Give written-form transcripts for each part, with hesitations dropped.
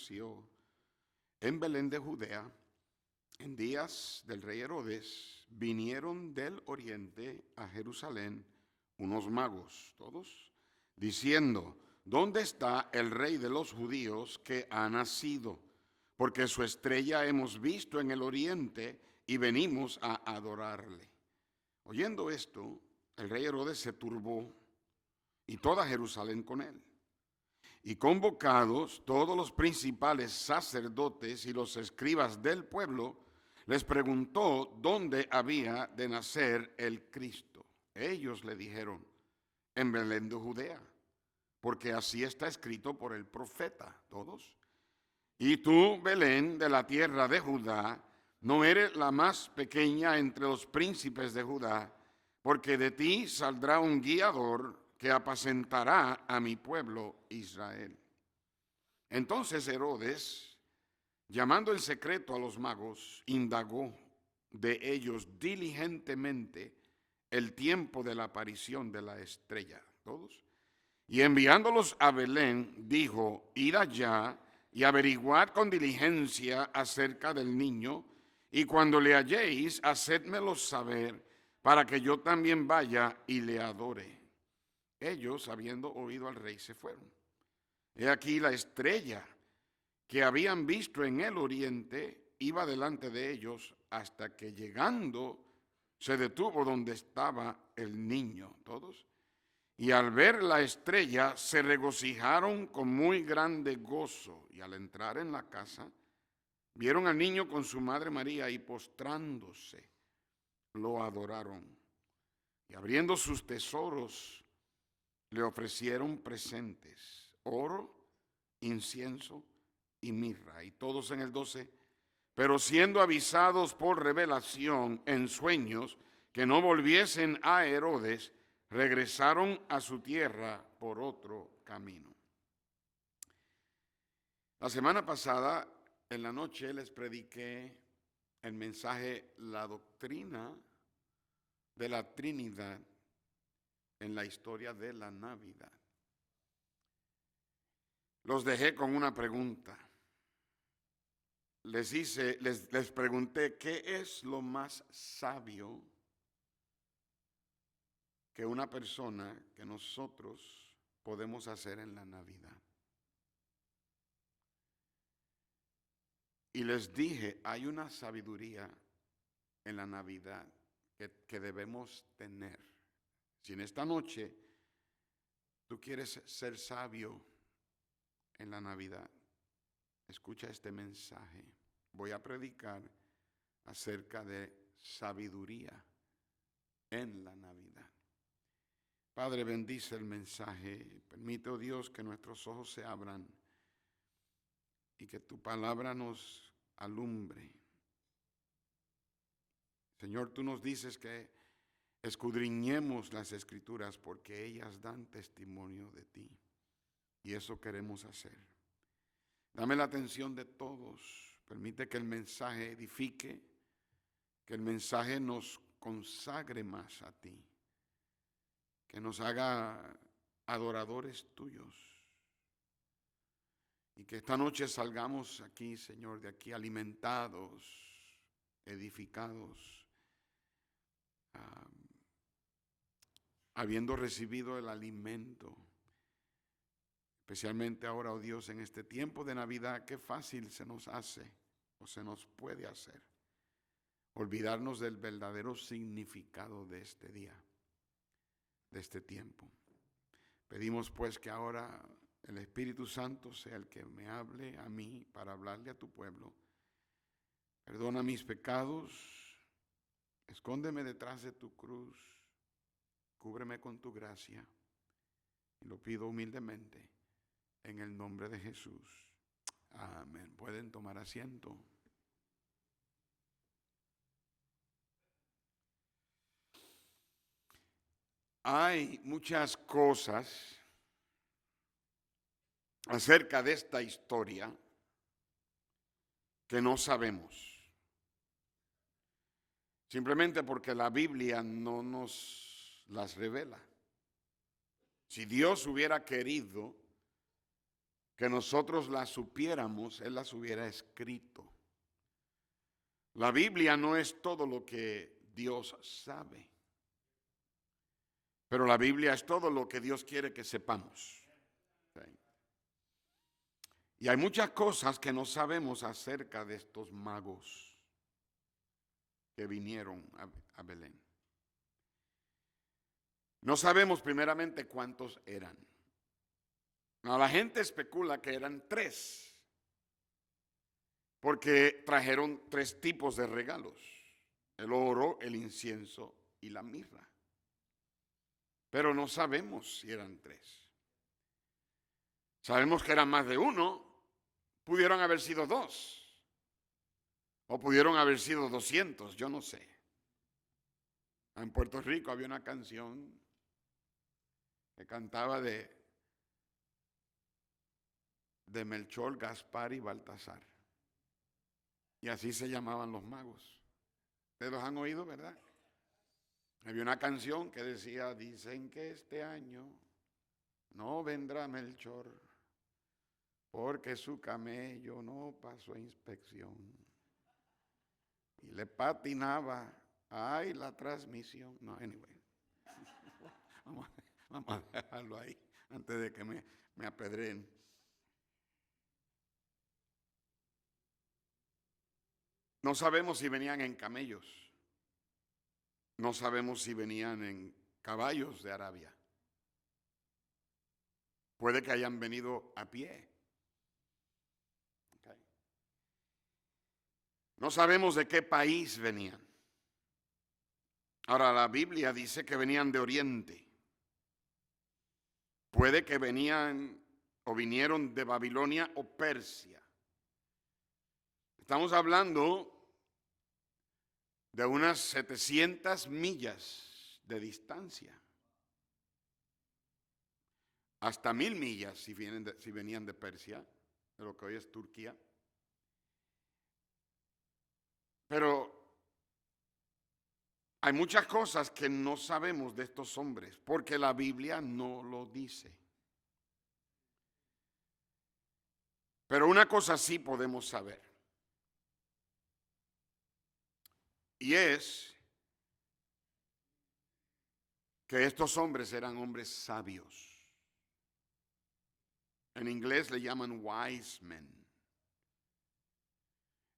nació en Belén de Judea, en días del rey Herodes, vinieron del oriente a Jerusalén unos magos, todos, diciendo: ¿dónde está el rey de los judíos que ha nacido? Porque su estrella hemos visto en el oriente y venimos a adorarle. Oyendo esto, el rey Herodes se turbó y toda Jerusalén con él. Y convocados todos los principales sacerdotes y los escribas del pueblo, les preguntó dónde había de nacer el Cristo. Ellos le dijeron: en Belén de Judea, porque así está escrito por el profeta. Todos. Y tú, Belén, de la tierra de Judá, no eres la más pequeña entre los príncipes de Judá, porque de ti saldrá un guiador que apacentará a mi pueblo Israel. Entonces Herodes, llamando en secreto a los magos, indagó de ellos diligentemente el tiempo de la aparición de la estrella. Todos. Y enviándolos a Belén, dijo: id allá y averiguad con diligencia acerca del niño, y cuando le halléis, hacédmelo saber, para que yo también vaya y le adore. Ellos, habiendo oído al rey, se fueron. He aquí la estrella que habían visto en el oriente iba delante de ellos, hasta que llegando se detuvo donde estaba el niño. Todos. Y al ver la estrella se regocijaron con muy grande gozo. Y al entrar en la casa, vieron al niño con su madre María, y postrándose, lo adoraron. Y abriendo sus tesoros, le ofrecieron presentes: oro, incienso y mirra. Y todos en el 12, pero siendo avisados por revelación en sueños que no volviesen a Herodes, regresaron a su tierra por otro camino. La semana pasada, en la noche, les prediqué el mensaje La doctrina de la Trinidad en la historia de la Navidad. Los dejé con una pregunta. Les pregunté: ¿qué es lo más sabio que una persona, que nosotros podemos hacer en la Navidad? Y les dije: hay una sabiduría en la Navidad que debemos tener. Si en esta noche tú quieres ser sabio en la Navidad, escucha este mensaje. Voy a predicar acerca de sabiduría en la Navidad. Padre, bendice el mensaje. Permite, oh Dios, que nuestros ojos se abran y que tu palabra nos alumbre. Señor, tú nos dices que escudriñemos las Escrituras, porque ellas dan testimonio de ti. Y eso queremos hacer. Dame la atención de todos. Permite que el mensaje edifique, que el mensaje nos consagre más a ti, que nos haga adoradores tuyos. Y que esta noche salgamos aquí, Señor, de aquí alimentados, edificados, habiendo recibido el alimento. Especialmente ahora, oh Dios, en este tiempo de Navidad, qué fácil se nos hace o se nos puede hacer olvidarnos del verdadero significado de este día, de este tiempo. Pedimos pues que ahora el Espíritu Santo sea el que me hable a mí para hablarle a tu pueblo. Perdona mis pecados, escóndeme detrás de tu cruz, cúbreme con tu gracia, y lo pido humildemente en el nombre de Jesús. Amén. Pueden tomar asiento. Hay muchas cosas acerca de esta historia que no sabemos, simplemente porque la Biblia no nos las revela. Si Dios hubiera querido que nosotros las supiéramos, Él las hubiera escrito. La Biblia no es todo lo que Dios sabe, pero la Biblia es todo lo que Dios quiere que sepamos. ¿Sí? Y hay muchas cosas que no sabemos acerca de estos magos que vinieron a Belén. No sabemos primeramente cuántos eran. No, la gente especula que eran 3, porque trajeron 3 tipos de regalos: el oro, el incienso y la mirra. Pero no sabemos si eran 3. Sabemos que eran más de uno, pudieron haber sido 2, o pudieron haber sido 200, yo no sé. En Puerto Rico había una canción que cantaba de Melchor, Gaspar y Baltasar. Y así se llamaban los magos. Ustedes los han oído, ¿verdad? Había una canción que decía: dicen que este año no vendrá Melchor, porque su camello no pasó inspección. Y le patinaba, ay, la transmisión. No, anyway. Vamos a dejarlo ahí antes de que me apedreen. No sabemos si venían en camellos. No sabemos si venían en caballos de Arabia. Puede que hayan venido a pie. Okay. No sabemos de qué país venían. Ahora, la Biblia dice que venían de Oriente. Puede que venían o vinieron de Babilonia o Persia. Estamos hablando de unas 700 millas de distancia. Hasta 1000 millas si venían de Persia, de lo que hoy es Turquía. Pero hay muchas cosas que no sabemos de estos hombres, porque la Biblia no lo dice. Pero una cosa sí podemos saber, y es que estos hombres eran hombres sabios. En inglés le llaman wise men.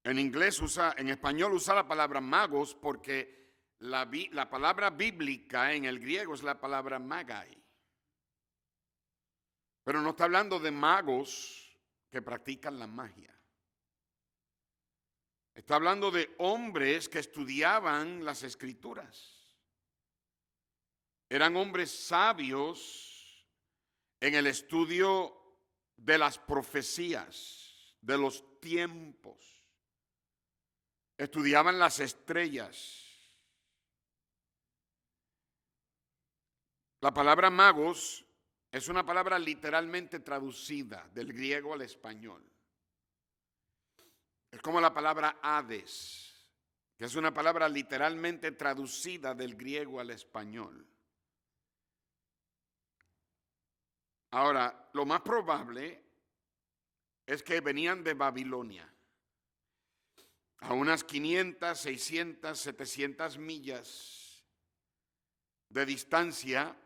En español usa la palabra magos porque la palabra bíblica en el griego es la palabra magai. Pero no está hablando de magos que practican la magia. Está hablando de hombres que estudiaban las escrituras. Eran hombres sabios en el estudio de las profecías, de los tiempos. Estudiaban las estrellas. La palabra magos es una palabra literalmente traducida del griego al español. Es como la palabra Hades, que es una palabra literalmente traducida del griego al español. Ahora, lo más probable es que venían de Babilonia, a unas 500, 600, 700 millas de distancia,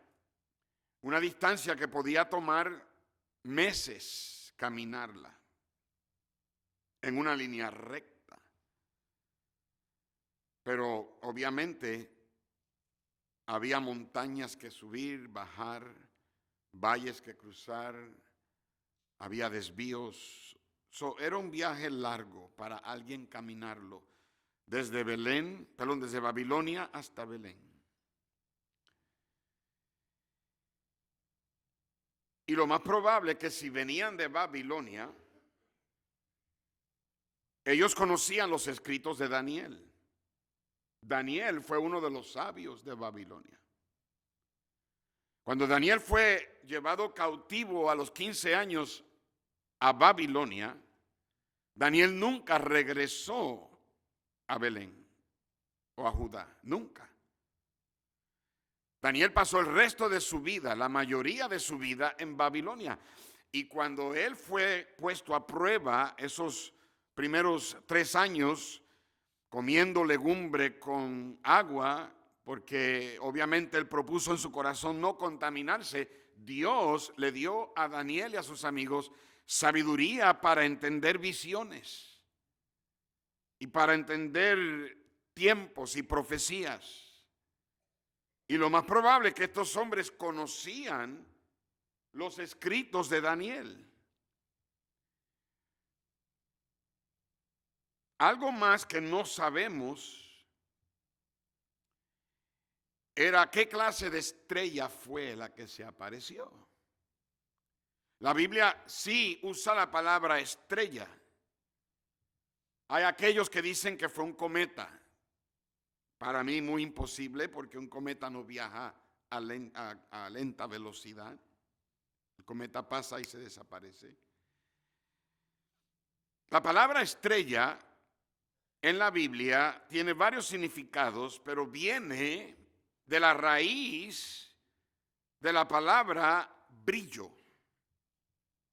una distancia que podía tomar meses caminarla en una línea recta. Pero obviamente había montañas que subir, bajar, valles que cruzar, había desvíos. Era un viaje largo para alguien caminarlo desde Babilonia hasta Belén. Y lo más probable es que si venían de Babilonia, ellos conocían los escritos de Daniel. Daniel fue uno de los sabios de Babilonia. Cuando Daniel fue llevado cautivo a los 15 años a Babilonia, Daniel nunca regresó a Belén o a Judá, nunca. Daniel pasó el resto de su vida, la mayoría de su vida en Babilonia. Y cuando él fue puesto a prueba esos primeros 3 años, comiendo legumbre con agua, porque obviamente él propuso en su corazón no contaminarse, Dios le dio a Daniel y a sus amigos sabiduría para entender visiones y para entender tiempos y profecías. Y lo más probable es que estos hombres conocían los escritos de Daniel. Algo más que no sabemos era qué clase de estrella fue la que se apareció. La Biblia sí usa la palabra estrella. Hay aquellos que dicen que fue un cometa. Para mí muy imposible, porque un cometa no viaja a lenta velocidad. El cometa pasa y se desaparece. La palabra estrella en la Biblia tiene varios significados, pero viene de la raíz de la palabra brillo,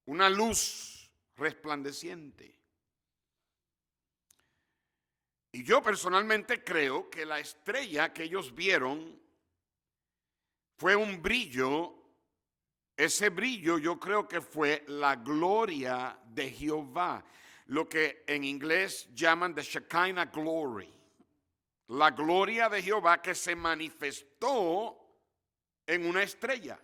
una luz resplandeciente. Y yo personalmente creo que la estrella que ellos vieron fue un brillo. Ese brillo yo creo que fue la gloria de Jehová, lo que en inglés llaman the Shekinah glory, la gloria de Jehová que se manifestó en una estrella.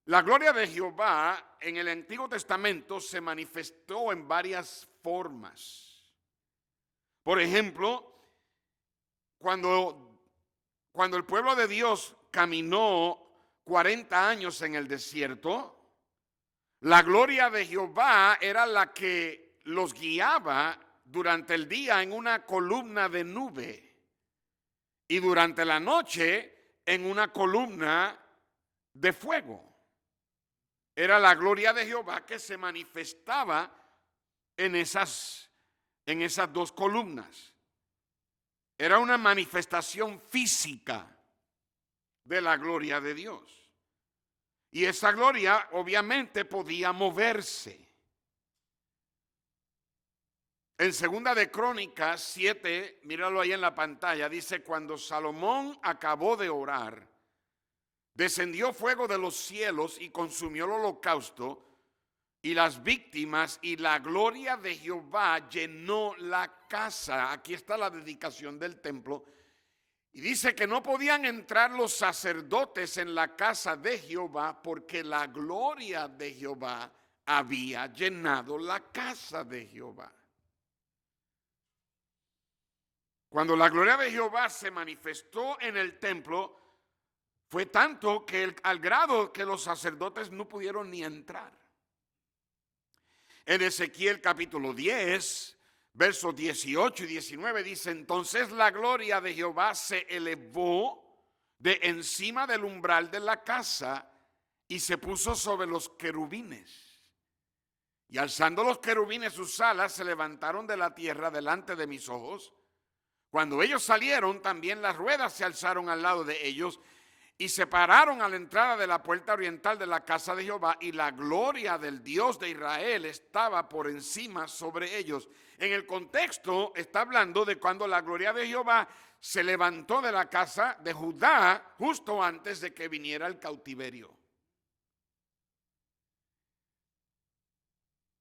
La gloria de Jehová en el Antiguo Testamento se manifestó en varias formas. Por ejemplo, cuando el pueblo de Dios caminó 40 años en el desierto, la gloria de Jehová era la que los guiaba durante el día en una columna de nube y durante la noche en una columna de fuego. Era la gloria de Jehová que se manifestaba en esas 2 columnas. Era una manifestación física de la gloria de Dios. Y esa gloria obviamente podía moverse. En 2 de Crónicas 7, míralo ahí en la pantalla, dice: cuando Salomón acabó de orar, descendió fuego de los cielos y consumió el holocausto y las víctimas, y la gloria de Jehová llenó la casa. Aquí está la dedicación del templo. Y dice que no podían entrar los sacerdotes en la casa de Jehová porque la gloria de Jehová había llenado la casa de Jehová. Cuando la gloria de Jehová se manifestó en el templo, fue tanto que al grado que los sacerdotes no pudieron ni entrar. En Ezequiel capítulo 10, versos 18 y 19 dice: entonces la gloria de Jehová se elevó de encima del umbral de la casa y se puso sobre los querubines. Y alzando los querubines sus alas, se levantaron de la tierra delante de mis ojos. Cuando ellos salieron, también las ruedas se alzaron al lado de ellos y se pararon a la entrada de la puerta oriental de la casa de Jehová, y la gloria del Dios de Israel estaba por encima sobre ellos. En el contexto está hablando de cuando la gloria de Jehová se levantó de la casa de Judá justo antes de que viniera el cautiverio.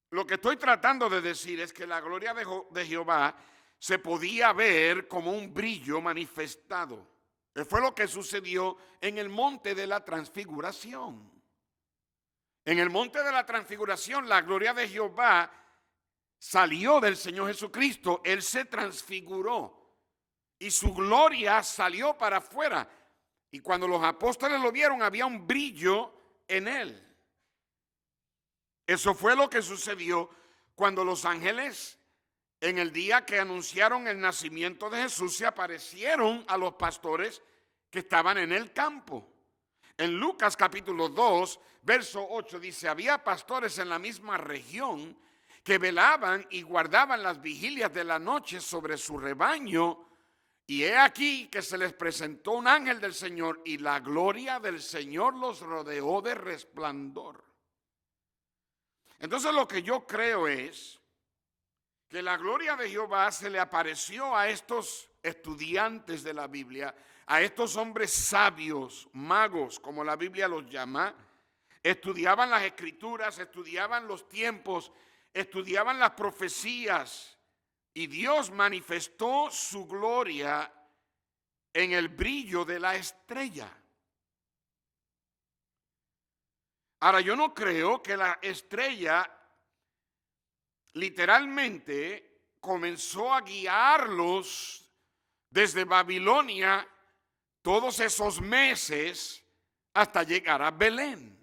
Lo que estoy tratando de decir es que la gloria de Jehová se podía ver como un brillo manifestado. Fue lo que sucedió en el monte de la transfiguración. En el monte de la transfiguración, la gloria de Jehová salió del Señor Jesucristo. Él se transfiguró y su gloria salió para afuera. Y cuando los apóstoles lo vieron, había un brillo en él. Eso fue lo que sucedió cuando los ángeles, en el día que anunciaron el nacimiento de Jesús, se aparecieron a los pastores que estaban en el campo. En Lucas capítulo 2, verso 8 dice: había pastores en la misma región que velaban y guardaban las vigilias de la noche sobre su rebaño. Y he aquí que se les presentó un ángel del Señor y la gloria del Señor los rodeó de resplandor. Entonces lo que yo creo es que la gloria de Jehová se le apareció a estos estudiantes de la Biblia, a estos hombres sabios, magos, como la Biblia los llama. Estudiaban las escrituras, estudiaban los tiempos, estudiaban las profecías, y Dios manifestó su gloria en el brillo de la estrella. Ahora, yo no creo que la estrella literalmente comenzó a guiarlos desde Babilonia todos esos meses hasta llegar a Belén.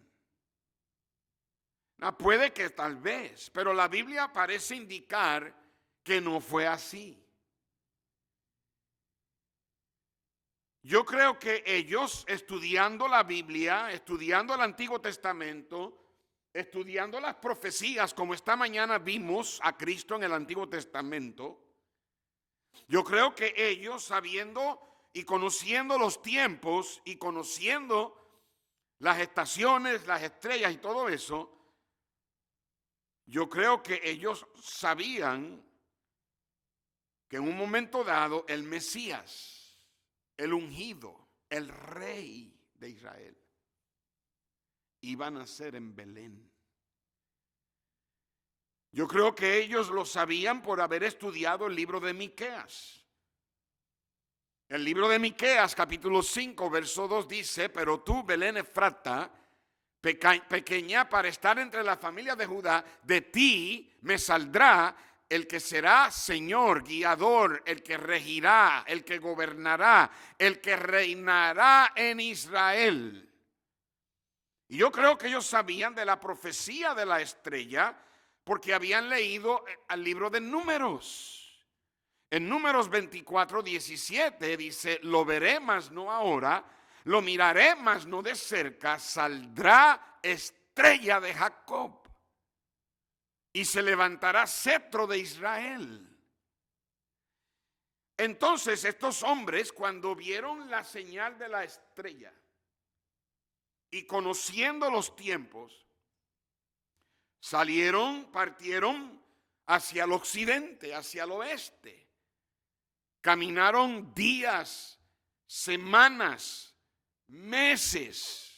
Puede que tal vez, pero la Biblia parece indicar que no fue así. Yo creo que ellos, estudiando la Biblia, estudiando el Antiguo Testamento, estudiando las profecías, como esta mañana vimos a Cristo en el Antiguo Testamento, yo creo que ellos, sabiendo y conociendo los tiempos y conociendo las estaciones, las estrellas y todo eso, yo creo que ellos sabían que en un momento dado el Mesías, el ungido, el rey de Israel, iba a nacer en Belén. Yo creo que ellos lo sabían por haber estudiado el libro de Miqueas. El libro de Miqueas, capítulo 5, verso 2 dice: pero tú, Belén Efrata, pequeña para estar entre la familia de Judá, de ti me saldrá el que será Señor, guiador, el que regirá, el que gobernará, el que reinará en Israel. Y yo creo que ellos sabían de la profecía de la estrella porque habían leído el libro de Números. En Números 24, 17 dice: lo veré, mas no ahora, lo miraré, mas no de cerca, saldrá estrella de Jacob y se levantará cetro de Israel. Entonces estos hombres, cuando vieron la señal de la estrella y conociendo los tiempos, partieron hacia el occidente, hacia el oeste. Caminaron días, semanas, meses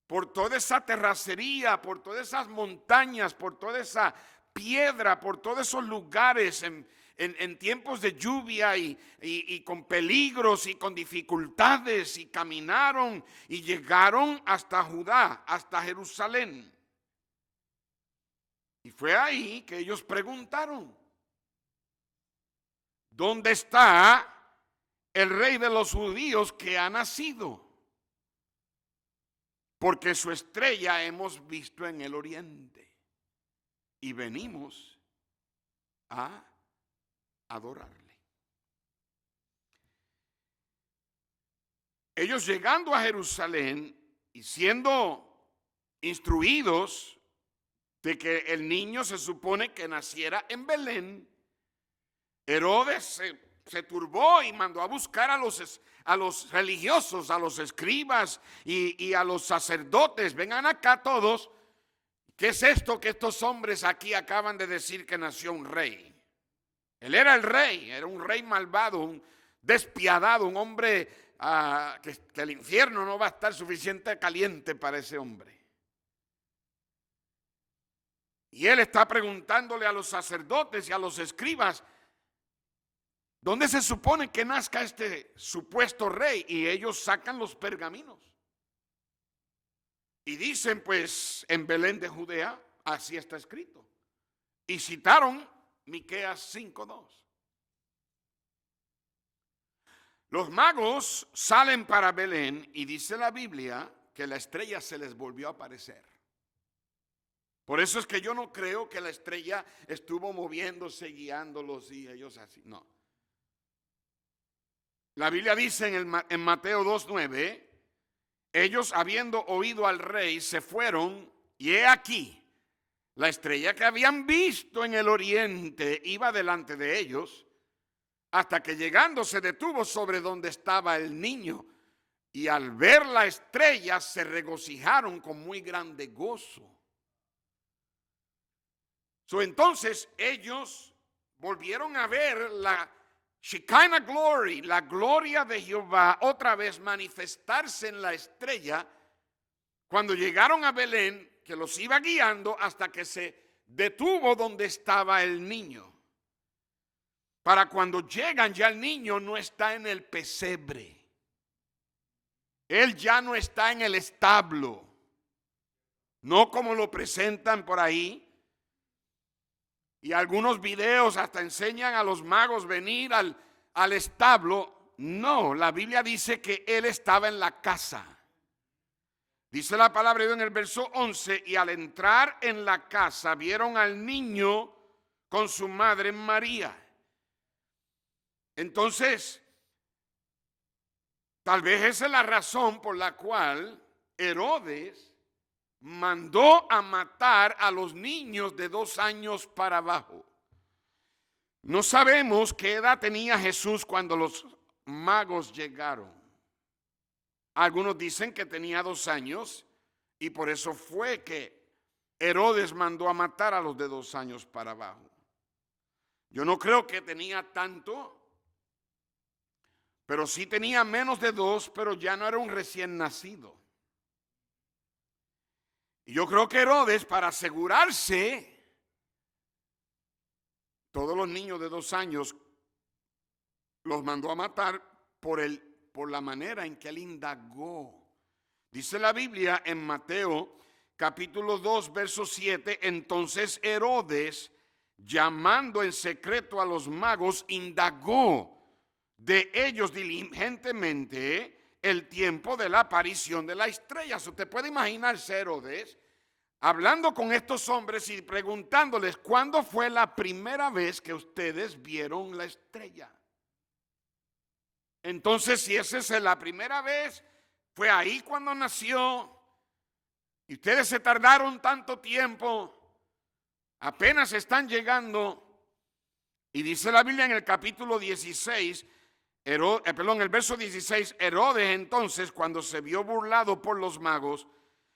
por toda esa terracería, por todas esas montañas, por toda esa piedra, por todos esos lugares en tiempos de lluvia y con peligros y con dificultades, y caminaron y llegaron hasta Judá, hasta Jerusalén. Y fue ahí que ellos preguntaron: ¿dónde está el rey de los judíos que ha nacido? Porque su estrella hemos visto en el oriente y venimos a adorarle. Ellos, llegando a Jerusalén y siendo instruidos de que el niño se supone que naciera en Belén, Herodes se turbó y mandó a buscar a los religiosos, a los escribas y a los sacerdotes. Vengan acá todos. ¿Qué es esto que estos hombres aquí acaban de decir que nació un rey? Él era el rey, era un rey malvado, un despiadado, un hombre que el infierno no va a estar suficiente caliente para ese hombre. Y él está preguntándole a los sacerdotes y a los escribas: ¿dónde se supone que nazca este supuesto rey? Y ellos sacan los pergaminos y dicen: pues en Belén de Judea, así está escrito. Y citaron Miqueas 5:2. Los magos salen para Belén y dice la Biblia que la estrella se les volvió a aparecer. Por eso es que yo no creo que la estrella estuvo moviéndose, guiándolos y ellos así, no. La Biblia dice en Mateo 2:9, ellos, habiendo oído al rey, se fueron, y he aquí, la estrella que habían visto en el oriente iba delante de ellos, hasta que llegando se detuvo sobre donde estaba el niño, y al ver la estrella se regocijaron con muy grande gozo. Entonces ellos volvieron a ver la Shekinah Glory, la gloria de Jehová, otra vez manifestarse en la estrella cuando llegaron a Belén, que los iba guiando hasta que se detuvo donde estaba el niño. Para cuando llegan, ya el niño no está en el pesebre. Él ya no está en el establo. No como lo presentan por ahí. Y algunos videos hasta enseñan a los magos venir al establo. No, la Biblia dice que él estaba en la casa. Dice la palabra de Dios en el verso 11, y al entrar en la casa vieron al niño con su madre María. Entonces, tal vez esa es la razón por la cual Herodes mandó a matar a los niños de 2 años para abajo. No sabemos qué edad tenía Jesús cuando los magos llegaron. Algunos dicen que tenía 2 años y por eso fue que Herodes mandó a matar a los de 2 años para abajo. Yo no creo que tenía tanto, pero sí tenía menos de 2, pero ya no era un recién nacido. Y yo creo que Herodes, para asegurarse, todos los niños de 2 años los mandó a matar por la manera en que él indagó. Dice la Biblia en Mateo capítulo 2, verso 7, entonces Herodes, llamando en secreto a los magos, indagó de ellos diligentemente el tiempo de la aparición de la estrella. Usted puede imaginarse Herodes hablando con estos hombres y preguntándoles, ¿cuándo fue la primera vez que ustedes vieron la estrella? Entonces, si esa es la primera vez, fue ahí cuando nació, y ustedes se tardaron tanto tiempo, apenas están llegando. Y dice la Biblia en el capítulo 16, el verso 16, Herodes entonces, cuando se vio burlado por los magos,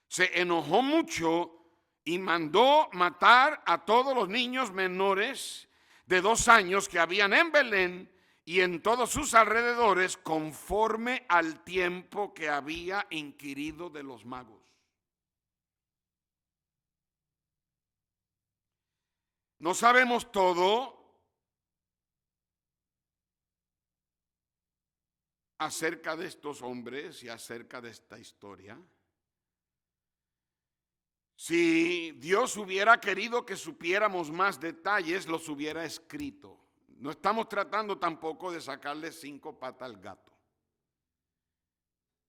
se enojó mucho y mandó matar a todos los niños menores de 2 años que habían en Belén y en todos sus alrededores, conforme al tiempo que había inquirido de los magos. No sabemos todo acerca de estos hombres y acerca de esta historia. Si Dios hubiera querido que supiéramos más detalles, los hubiera escrito. No estamos tratando tampoco de sacarle 5 patas al gato.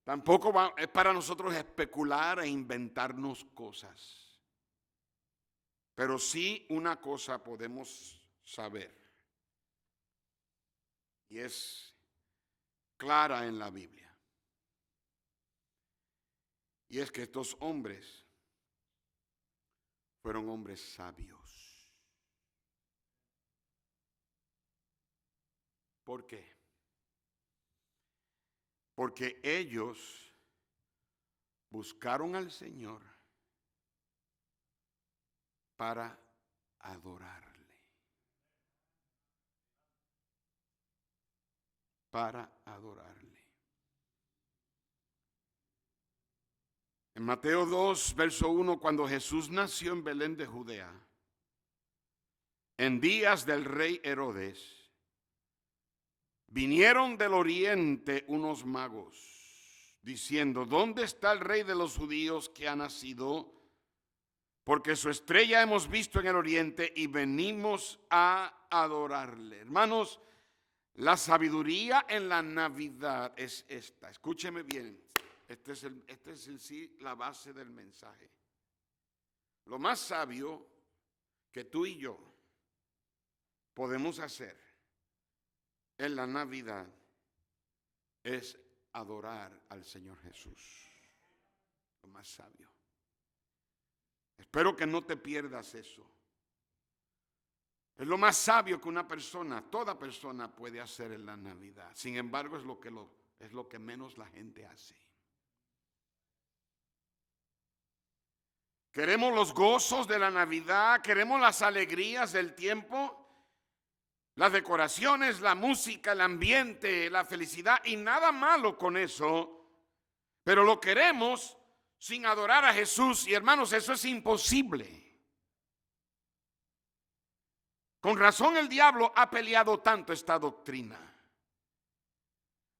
Tampoco es para nosotros especular e inventarnos cosas. Pero sí una cosa podemos saber, y es clara en la Biblia. Y es que estos hombres fueron hombres sabios. ¿Por qué? Porque ellos buscaron al Señor para adorarle. Para adorarle. En Mateo 2, verso 1, cuando Jesús nació en Belén de Judea, en días del rey Herodes, vinieron del oriente unos magos, diciendo, ¿dónde está el rey de los judíos que ha nacido? Porque su estrella hemos visto en el oriente y venimos a adorarle. Hermanos, la sabiduría en la Navidad es esta. Escúcheme bien. Esta es en sí la base del mensaje. Lo más sabio que tú y yo podemos hacer en la Navidad es adorar al Señor Jesús. Lo más sabio. Espero que no te pierdas eso. Es lo más sabio que una persona, toda persona puede hacer en la Navidad. Sin embargo, es lo que menos la gente hace. Queremos los gozos de la Navidad, queremos las alegrías del tiempo, las decoraciones, la música, el ambiente, la felicidad, y nada malo con eso, pero lo queremos sin adorar a Jesús, y hermanos, eso es imposible. Con razón el diablo ha peleado tanto esta doctrina.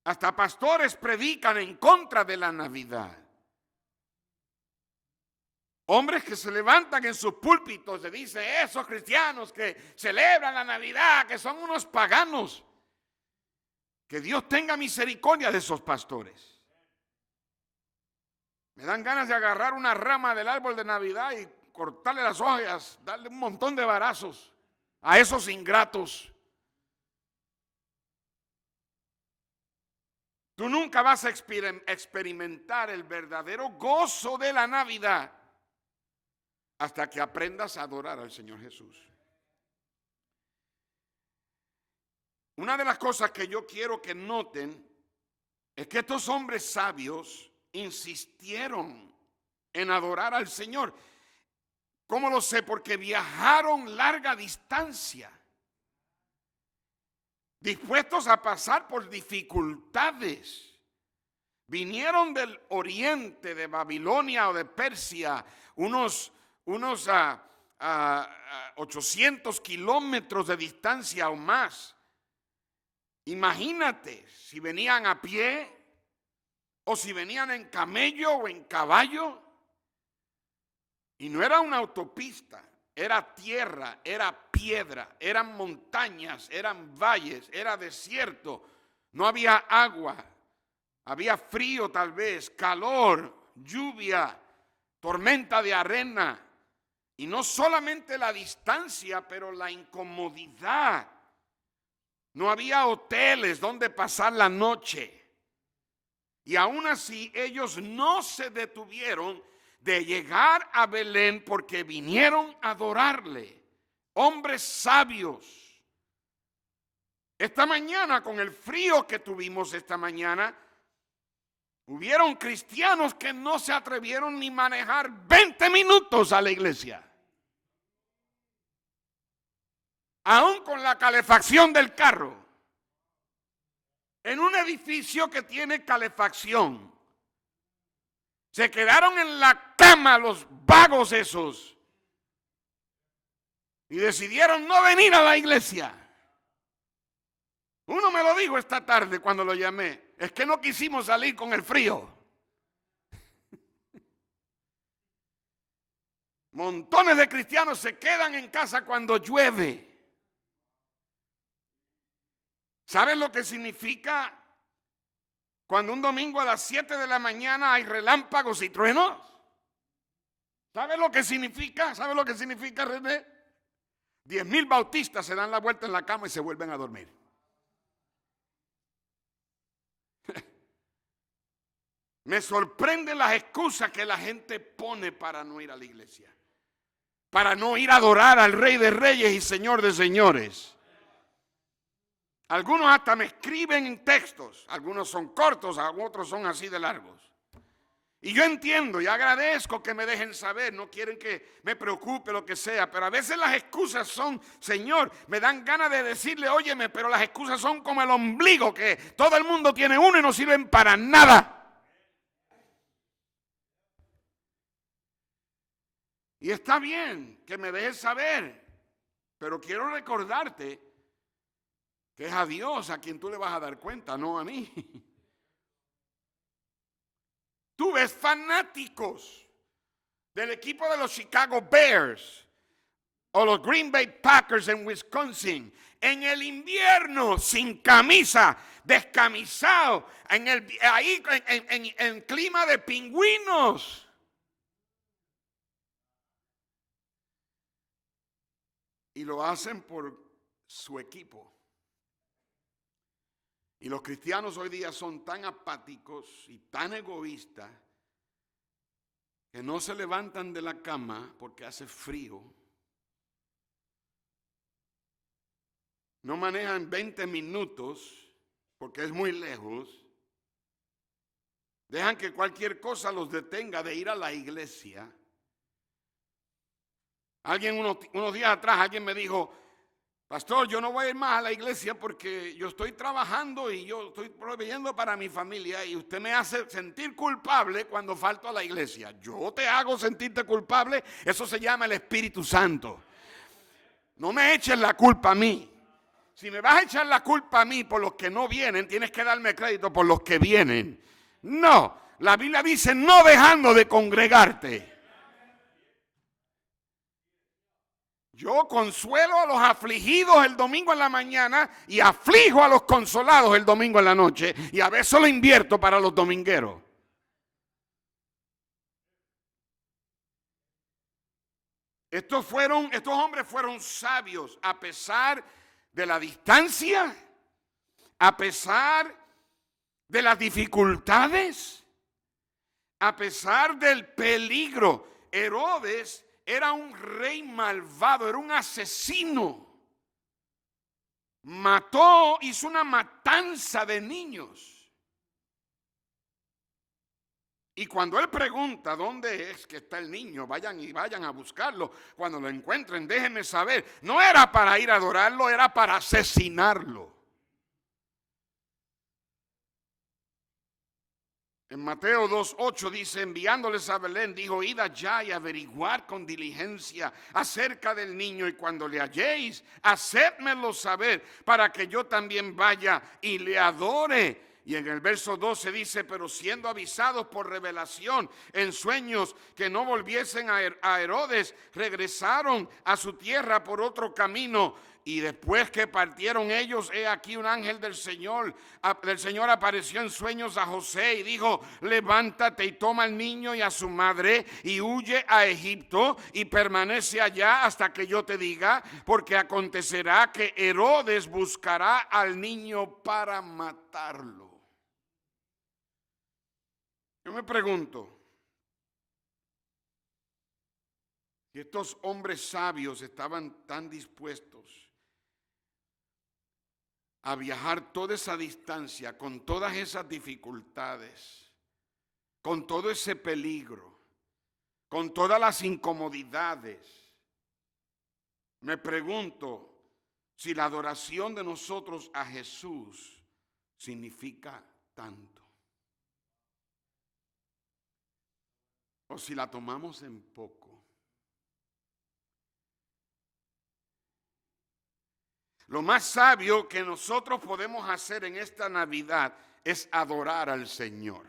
Hasta pastores predican en contra de la Navidad. Hombres que se levantan en sus púlpitos y dicen, esos cristianos que celebran la Navidad, que son unos paganos. Que Dios tenga misericordia de esos pastores. Me dan ganas de agarrar una rama del árbol de Navidad y cortarle las hojas, darle un montón de varazos a esos ingratos. Tú nunca vas a experimentar el verdadero gozo de la Navidad hasta que aprendas a adorar al Señor Jesús. Una de las cosas que yo quiero que noten es que estos hombres sabios insistieron en adorar al Señor. ¿Cómo lo sé? Porque viajaron larga distancia, dispuestos a pasar por dificultades. Vinieron del oriente, de Babilonia o de Persia, unos 800 kilómetros de distancia o más. Imagínate si venían a pie o si venían en camello o en caballo. Y no era una autopista, era tierra, era piedra, eran montañas, eran valles, era desierto. No había agua, había frío tal vez, calor, lluvia, tormenta de arena. Y no solamente la distancia, pero la incomodidad. No había hoteles donde pasar la noche. Y aún así ellos no se detuvieron de llegar a Belén porque vinieron a adorarle. Hombres sabios. Esta mañana, con el frío que tuvimos esta mañana, hubieron cristianos que no se atrevieron ni manejar 20 minutos a la iglesia. Aún con la calefacción del carro. En un edificio que tiene calefacción. Se quedaron en la cama los vagos esos. Y decidieron no venir a la iglesia. Uno me lo dijo esta tarde cuando lo llamé. Es que no quisimos salir con el frío. Montones de cristianos se quedan en casa cuando llueve. ¿Sabes lo que significa cuando un domingo a las 7 de la mañana hay relámpagos y truenos? ¿Sabes lo que significa? ¿Sabes lo que significa, René? 10,000 bautistas se dan la vuelta en la cama y se vuelven a dormir. Me sorprenden las excusas que la gente pone para no ir a la iglesia. Para no ir a adorar al Rey de Reyes y Señor de Señores. Algunos hasta me escriben en textos, algunos son cortos, otros son así de largos. Y yo entiendo y agradezco que me dejen saber, no quieren que me preocupe lo que sea, pero a veces las excusas son, Señor, me dan ganas de decirle, óyeme, pero las excusas son como el ombligo, que todo el mundo tiene uno y no sirven para nada. Y está bien que me dejes saber, pero quiero recordarte que es a Dios a quien tú le vas a dar cuenta, no a mí. Tú ves fanáticos del equipo de los Chicago Bears o los Green Bay Packers en Wisconsin en el invierno sin camisa, descamisado, en clima de pingüinos. Y lo hacen por su equipo. Y los cristianos hoy día son tan apáticos y tan egoístas que no se levantan de la cama porque hace frío. No manejan 20 minutos porque es muy lejos. Dejan que cualquier cosa los detenga de ir a la iglesia. Alguien unos días atrás, alguien me dijo: pastor, yo no voy a ir más a la iglesia porque yo estoy trabajando y yo estoy proveyendo para mi familia y usted me hace sentir culpable cuando falto a la iglesia. Yo te hago sentirte culpable, eso se llama el Espíritu Santo. No me eches la culpa a mí. Si me vas a echar la culpa a mí por los que no vienen, tienes que darme crédito por los que vienen. No, la Biblia dice: no dejando de congregarte. Yo consuelo a los afligidos el domingo en la mañana y aflijo a los consolados el domingo en la noche. Y a veces lo invierto para los domingueros. Estos hombres fueron sabios a pesar de la distancia, a pesar de las dificultades, a pesar del peligro. Herodes era un rey malvado, era un asesino. Mató, hizo una matanza de niños. Y cuando él pregunta dónde es que está el niño, vayan a buscarlo. Cuando lo encuentren, déjenme saber. No era para ir a adorarlo, era para asesinarlo. En Mateo 2:8 dice: enviándoles a Belén, dijo: id allá y averiguar con diligencia acerca del niño, y cuando le halléis, hacedmelo saber, para que yo también vaya y le adore. Y en el verso 12 dice: pero siendo avisados por revelación en sueños que no volviesen a Herodes, regresaron a su tierra por otro camino. Y después que partieron ellos, he aquí un ángel del Señor apareció en sueños a José y dijo: levántate y toma al niño y a su madre y huye a Egipto y permanece allá hasta que yo te diga, porque acontecerá que Herodes buscará al niño para matarlo. Yo me pregunto, si estos hombres sabios estaban tan dispuestos a viajar toda esa distancia, con todas esas dificultades, con todo ese peligro, con todas las incomodidades, me pregunto si la adoración de nosotros a Jesús significa tanto, o si la tomamos en poco. Lo más sabio que nosotros podemos hacer en esta Navidad es adorar al Señor.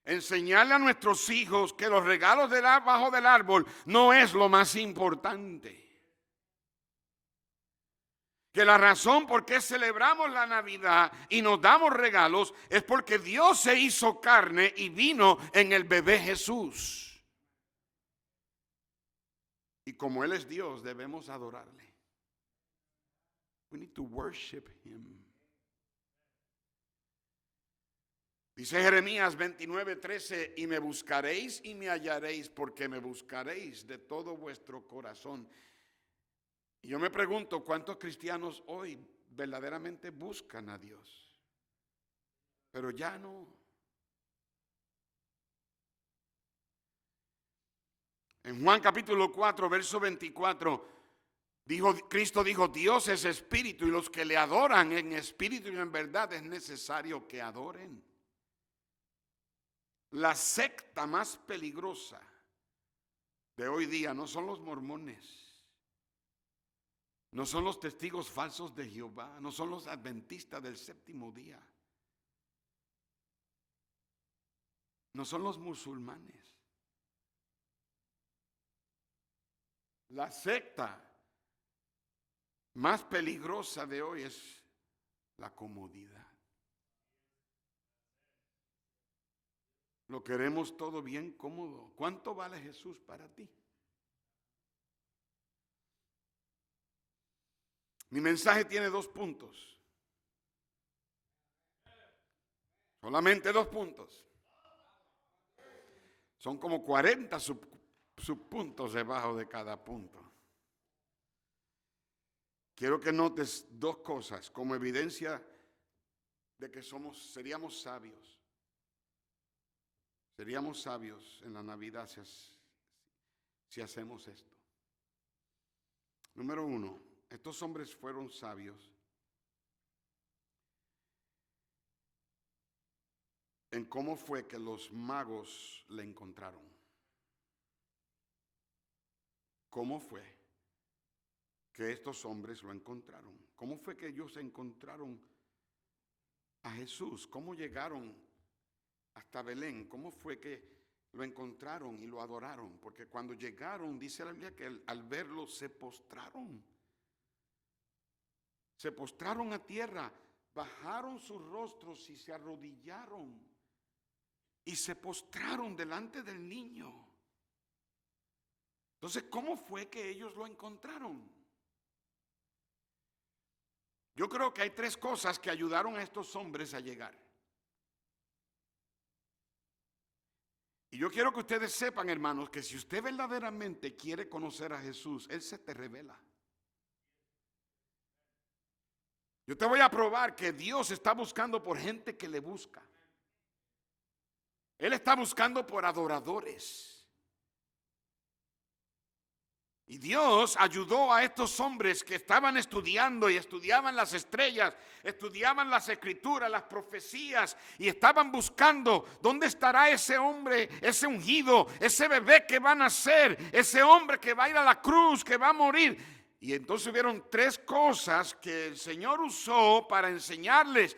Enseñarle a nuestros hijos que los regalos bajo del árbol no es lo más importante. Que la razón por qué celebramos la Navidad y nos damos regalos es porque Dios se hizo carne y vino en el bebé Jesús. Y como Él es Dios, debemos adorarle. We need to worship Him. Dice Jeremías 29:13: y me buscaréis y me hallaréis, porque me buscaréis de todo vuestro corazón. Y yo me pregunto, ¿cuántos cristianos hoy verdaderamente buscan a Dios? Pero ya no. En Juan capítulo 4, verso 24, Cristo dijo: Dios es espíritu, y los que le adoran en espíritu y en verdad es necesario que adoren. La secta más peligrosa de hoy día no son los mormones, no son los testigos falsos de Jehová, no son los adventistas del séptimo día, no son los musulmanes. La secta más peligrosa de hoy es la comodidad. Lo queremos todo bien cómodo. ¿Cuánto vale Jesús para ti? Mi mensaje tiene 2 puntos. Solamente 2 puntos. Son como 40 subpuntos debajo de cada punto. Quiero que notes 2 cosas como evidencia de que seríamos sabios. Seríamos sabios en la Navidad si hacemos esto. Número uno, estos hombres fueron sabios en cómo fue que los magos le encontraron. ¿Cómo fue que estos hombres lo encontraron? ¿Cómo fue que ellos encontraron a Jesús? ¿Cómo llegaron hasta Belén? ¿Cómo fue que lo encontraron y lo adoraron? Porque cuando llegaron, dice la Biblia que al verlo se postraron. Se postraron a tierra, bajaron sus rostros y se arrodillaron. Y se postraron delante del niño. Entonces, ¿cómo fue que ellos lo encontraron? Yo creo que hay tres cosas que ayudaron a estos hombres a llegar. Y yo quiero que ustedes sepan, hermanos, que si usted verdaderamente quiere conocer a Jesús, Él se te revela. Yo te voy a probar que Dios está buscando por gente que le busca. Él está buscando por adoradores. Y Dios ayudó a estos hombres que estaban estudiando y estudiaban las estrellas, estudiaban las escrituras, las profecías y estaban buscando dónde estará ese hombre, ese ungido, ese bebé que va a nacer, ese hombre que va a ir a la cruz, que va a morir. Y entonces hubieron tres cosas que el Señor usó para enseñarles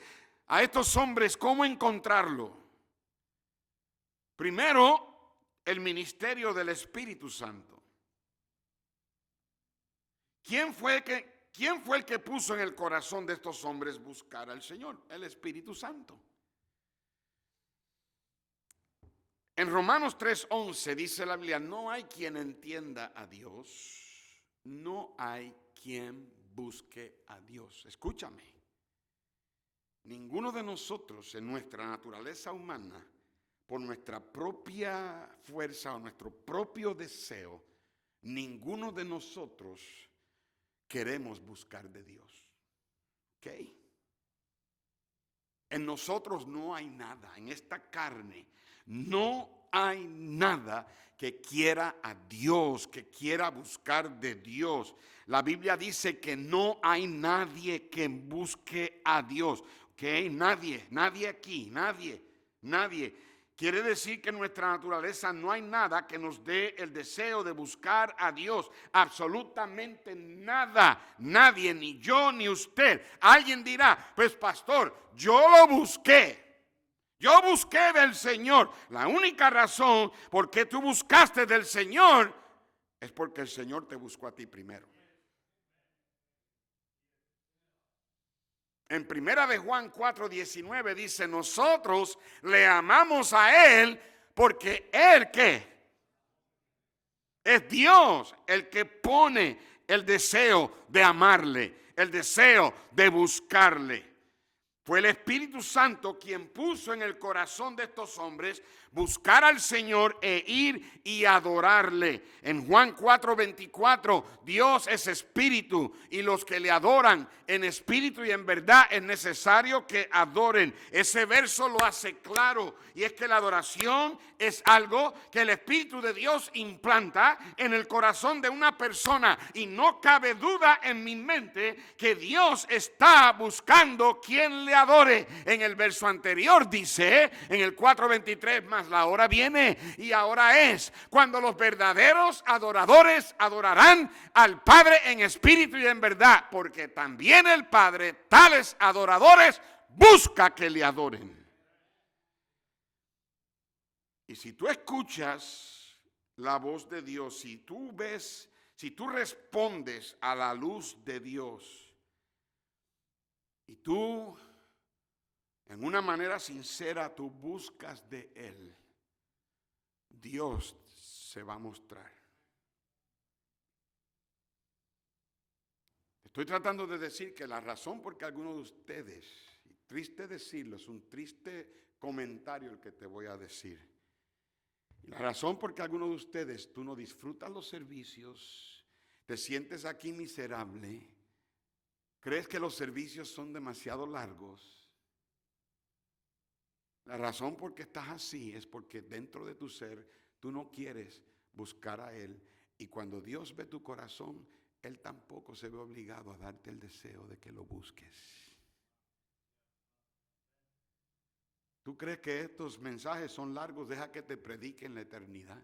a estos hombres cómo encontrarlo. Primero, el ministerio del Espíritu Santo. ¿Quién fue el que puso en el corazón de estos hombres buscar al Señor? El Espíritu Santo. En Romanos 3:11 dice la Biblia, no hay quien entienda a Dios, no hay quien busque a Dios. Escúchame, ninguno de nosotros en nuestra naturaleza humana, por nuestra propia fuerza o nuestro propio deseo, ninguno de nosotros queremos buscar de Dios. ¿Ok? En nosotros no hay nada, en esta carne no hay nada que quiera a Dios, que quiera buscar de Dios. La Biblia dice que no hay nadie que busque a Dios. ¿Ok? Nadie aquí, nadie. Quiere decir que en nuestra naturaleza no hay nada que nos dé el deseo de buscar a Dios. Absolutamente nada. Nadie, ni yo ni usted. Alguien dirá, pues pastor, yo lo busqué. Yo busqué del Señor. La única razón por qué tú buscaste del Señor es porque el Señor te buscó a ti primero. En primera de Juan 4:19 dice, nosotros le amamos a Él porque Él, ¿qué? Es Dios el que pone el deseo de amarle, el deseo de buscarle. Fue el Espíritu Santo quien puso en el corazón de estos hombres buscar al Señor e ir y adorarle. En Juan 4:24, Dios es espíritu y los que le adoran en espíritu y en verdad es necesario que adoren. Ese verso lo hace claro y es que la adoración es algo que el Espíritu de Dios implanta en el corazón de una persona y no cabe duda en mi mente que Dios está buscando quien le adore. En el verso anterior dice, en el 4:23, más la hora viene y ahora es cuando los verdaderos adoradores adorarán al Padre en espíritu y en verdad, porque también el Padre tales adoradores busca que le adoren. Y si tú escuchas la voz de Dios, si tú respondes a la luz de Dios y tú en una manera sincera tú buscas de Él, Dios se va a mostrar. Estoy tratando de decir que la razón por que algunos de ustedes, y triste decirlo, es un triste comentario el que te voy a decir. La razón por que algunos de ustedes tú no disfrutas los servicios, te sientes aquí miserable, crees que los servicios son demasiado largos. La razón por qué estás así es porque dentro de tu ser tú no quieres buscar a Él Y cuando Dios ve tu corazón, Él tampoco se ve obligado a darte el deseo de que lo busques. ¿Tú crees que estos mensajes son largos? Deja que te prediquen la eternidad.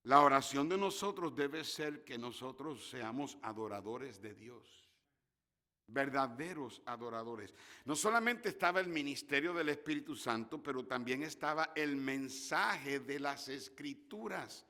La oración de nosotros debe ser que nosotros seamos adoradores de Dios, verdaderos adoradores. No solamente estaba el ministerio del Espíritu Santo, pero también estaba el mensaje de las Escrituras.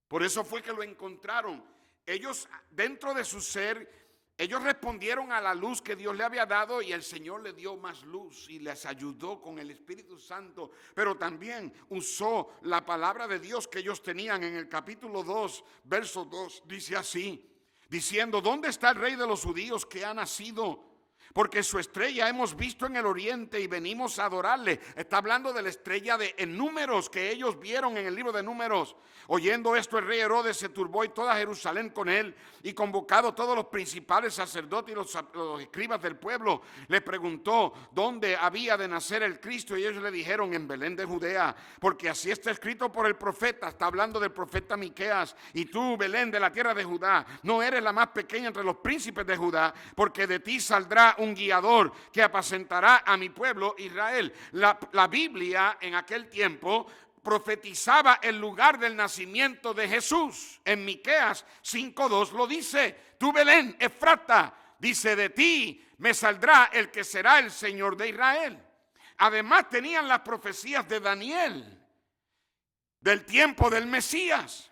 Por eso fue que lo encontraron. Ellos, dentro de su ser, ellos respondieron a la luz que Dios le había dado, y el Señor le dio más luz y les ayudó con el Espíritu Santo. Pero también usó la palabra de Dios que ellos tenían en el capítulo 2, verso 2. Dice así, diciendo: ¿dónde está el rey de los judíos que ha nacido? Porque su estrella hemos visto en el oriente y venimos a adorarle. Está hablando de la estrella en Números que ellos vieron en el libro de Números. Oyendo esto, el rey Herodes se turbó y toda Jerusalén con él. Y convocado todos los principales sacerdotes y los escribas del pueblo, le preguntó dónde había de nacer el Cristo. Y ellos le dijeron: en Belén de Judea, porque así está escrito por el profeta. Está hablando del profeta Miqueas. Y tú, Belén, de la tierra de Judá, no eres la más pequeña entre los príncipes de Judá, porque de ti saldrá un guiador que apacentará a mi pueblo Israel. La Biblia en aquel tiempo profetizaba el lugar del nacimiento de Jesús. En Miqueas 5:2 lo dice: tú, Belén Efrata, dice, de ti me saldrá el que será el Señor de Israel. Además tenían las profecías de Daniel del tiempo del Mesías.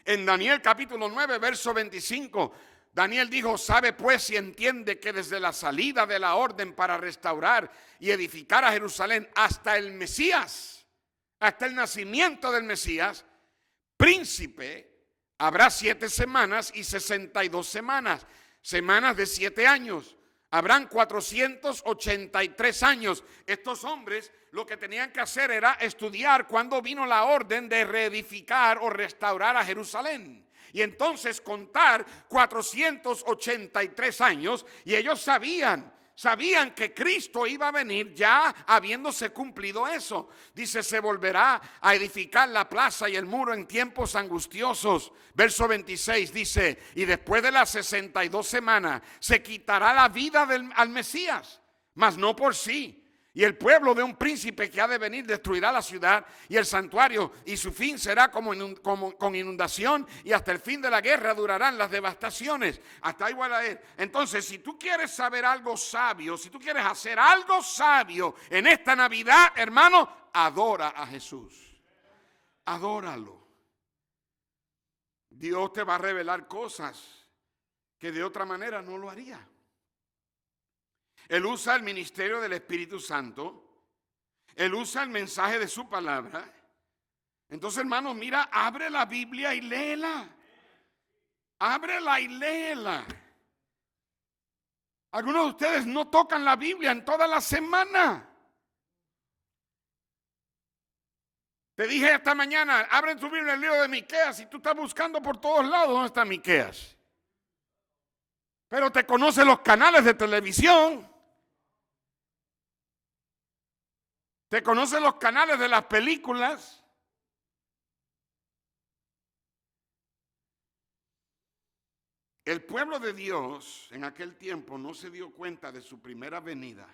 En Daniel capítulo 9, verso 25, Daniel dijo: sabe pues y entiende que desde la salida de la orden para restaurar y edificar a Jerusalén hasta el Mesías, hasta el nacimiento del Mesías, príncipe, habrá 7 semanas y 62 semanas, semanas de 7 años. Habrán 483 años. Estos hombres lo que tenían que hacer era estudiar cuándo vino la orden de reedificar o restaurar a Jerusalén. Y entonces contar 483 años, y ellos sabían que Cristo iba a venir ya habiéndose cumplido eso. Dice: se volverá a edificar la plaza y el muro en tiempos angustiosos. Verso 26 dice: y después de las 62 semanas se quitará la vida al Mesías, mas no por sí. Y el pueblo de un príncipe que ha de venir destruirá la ciudad y el santuario, y su fin será como con inundación, y hasta el fin de la guerra durarán las devastaciones. Hasta igual a él. Entonces, si tú quieres saber algo sabio, si tú quieres hacer algo sabio en esta Navidad, hermano, adora a Jesús. Adóralo. Dios te va a revelar cosas que de otra manera no lo haría. Él usa el ministerio del Espíritu Santo. Él usa el mensaje de su palabra. Entonces, hermanos, mira, abre la Biblia y léela. Ábrela y léela. Algunos de ustedes no tocan la Biblia en toda la semana. Te dije esta mañana: abre tu Biblia el libro de Miqueas, y tú estás buscando por todos lados dónde está Miqueas. Pero te conoces los canales de televisión. Te conocen los canales de las películas. El pueblo de Dios en aquel tiempo no se dio cuenta de su primera venida,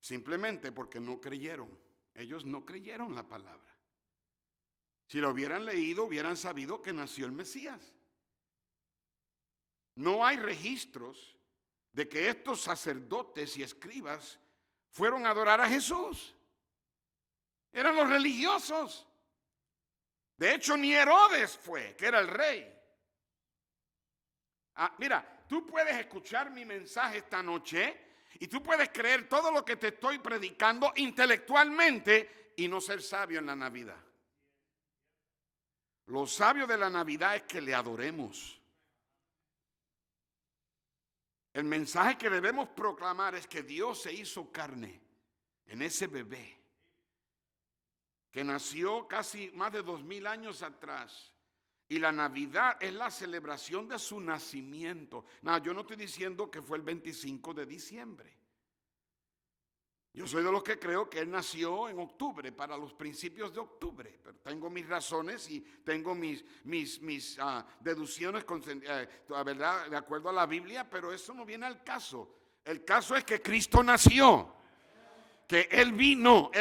simplemente porque no creyeron. Ellos no creyeron la palabra. Si lo hubieran leído, hubieran sabido que nació el Mesías. No hay registros de que estos sacerdotes y escribas fueron a adorar a Jesús. Eran los religiosos. De hecho, ni Herodes fue, que era el rey. Mira, tú puedes escuchar mi mensaje esta noche y tú puedes creer todo lo que te estoy predicando intelectualmente y no ser sabio en la Navidad. Lo sabio de la Navidad es que le adoremos. El mensaje que debemos proclamar es que Dios se hizo carne en ese bebé que nació casi más de 2000 años atrás. Y la Navidad es la celebración de su nacimiento. No, yo no estoy diciendo que fue el 25 de diciembre. Yo soy de los que creo que él nació en octubre, para los principios de octubre, pero tengo mis razones y tengo mis deducciones, ¿verdad?, de acuerdo a la Biblia, pero eso no viene al caso. El caso es que Cristo nació, que Él vino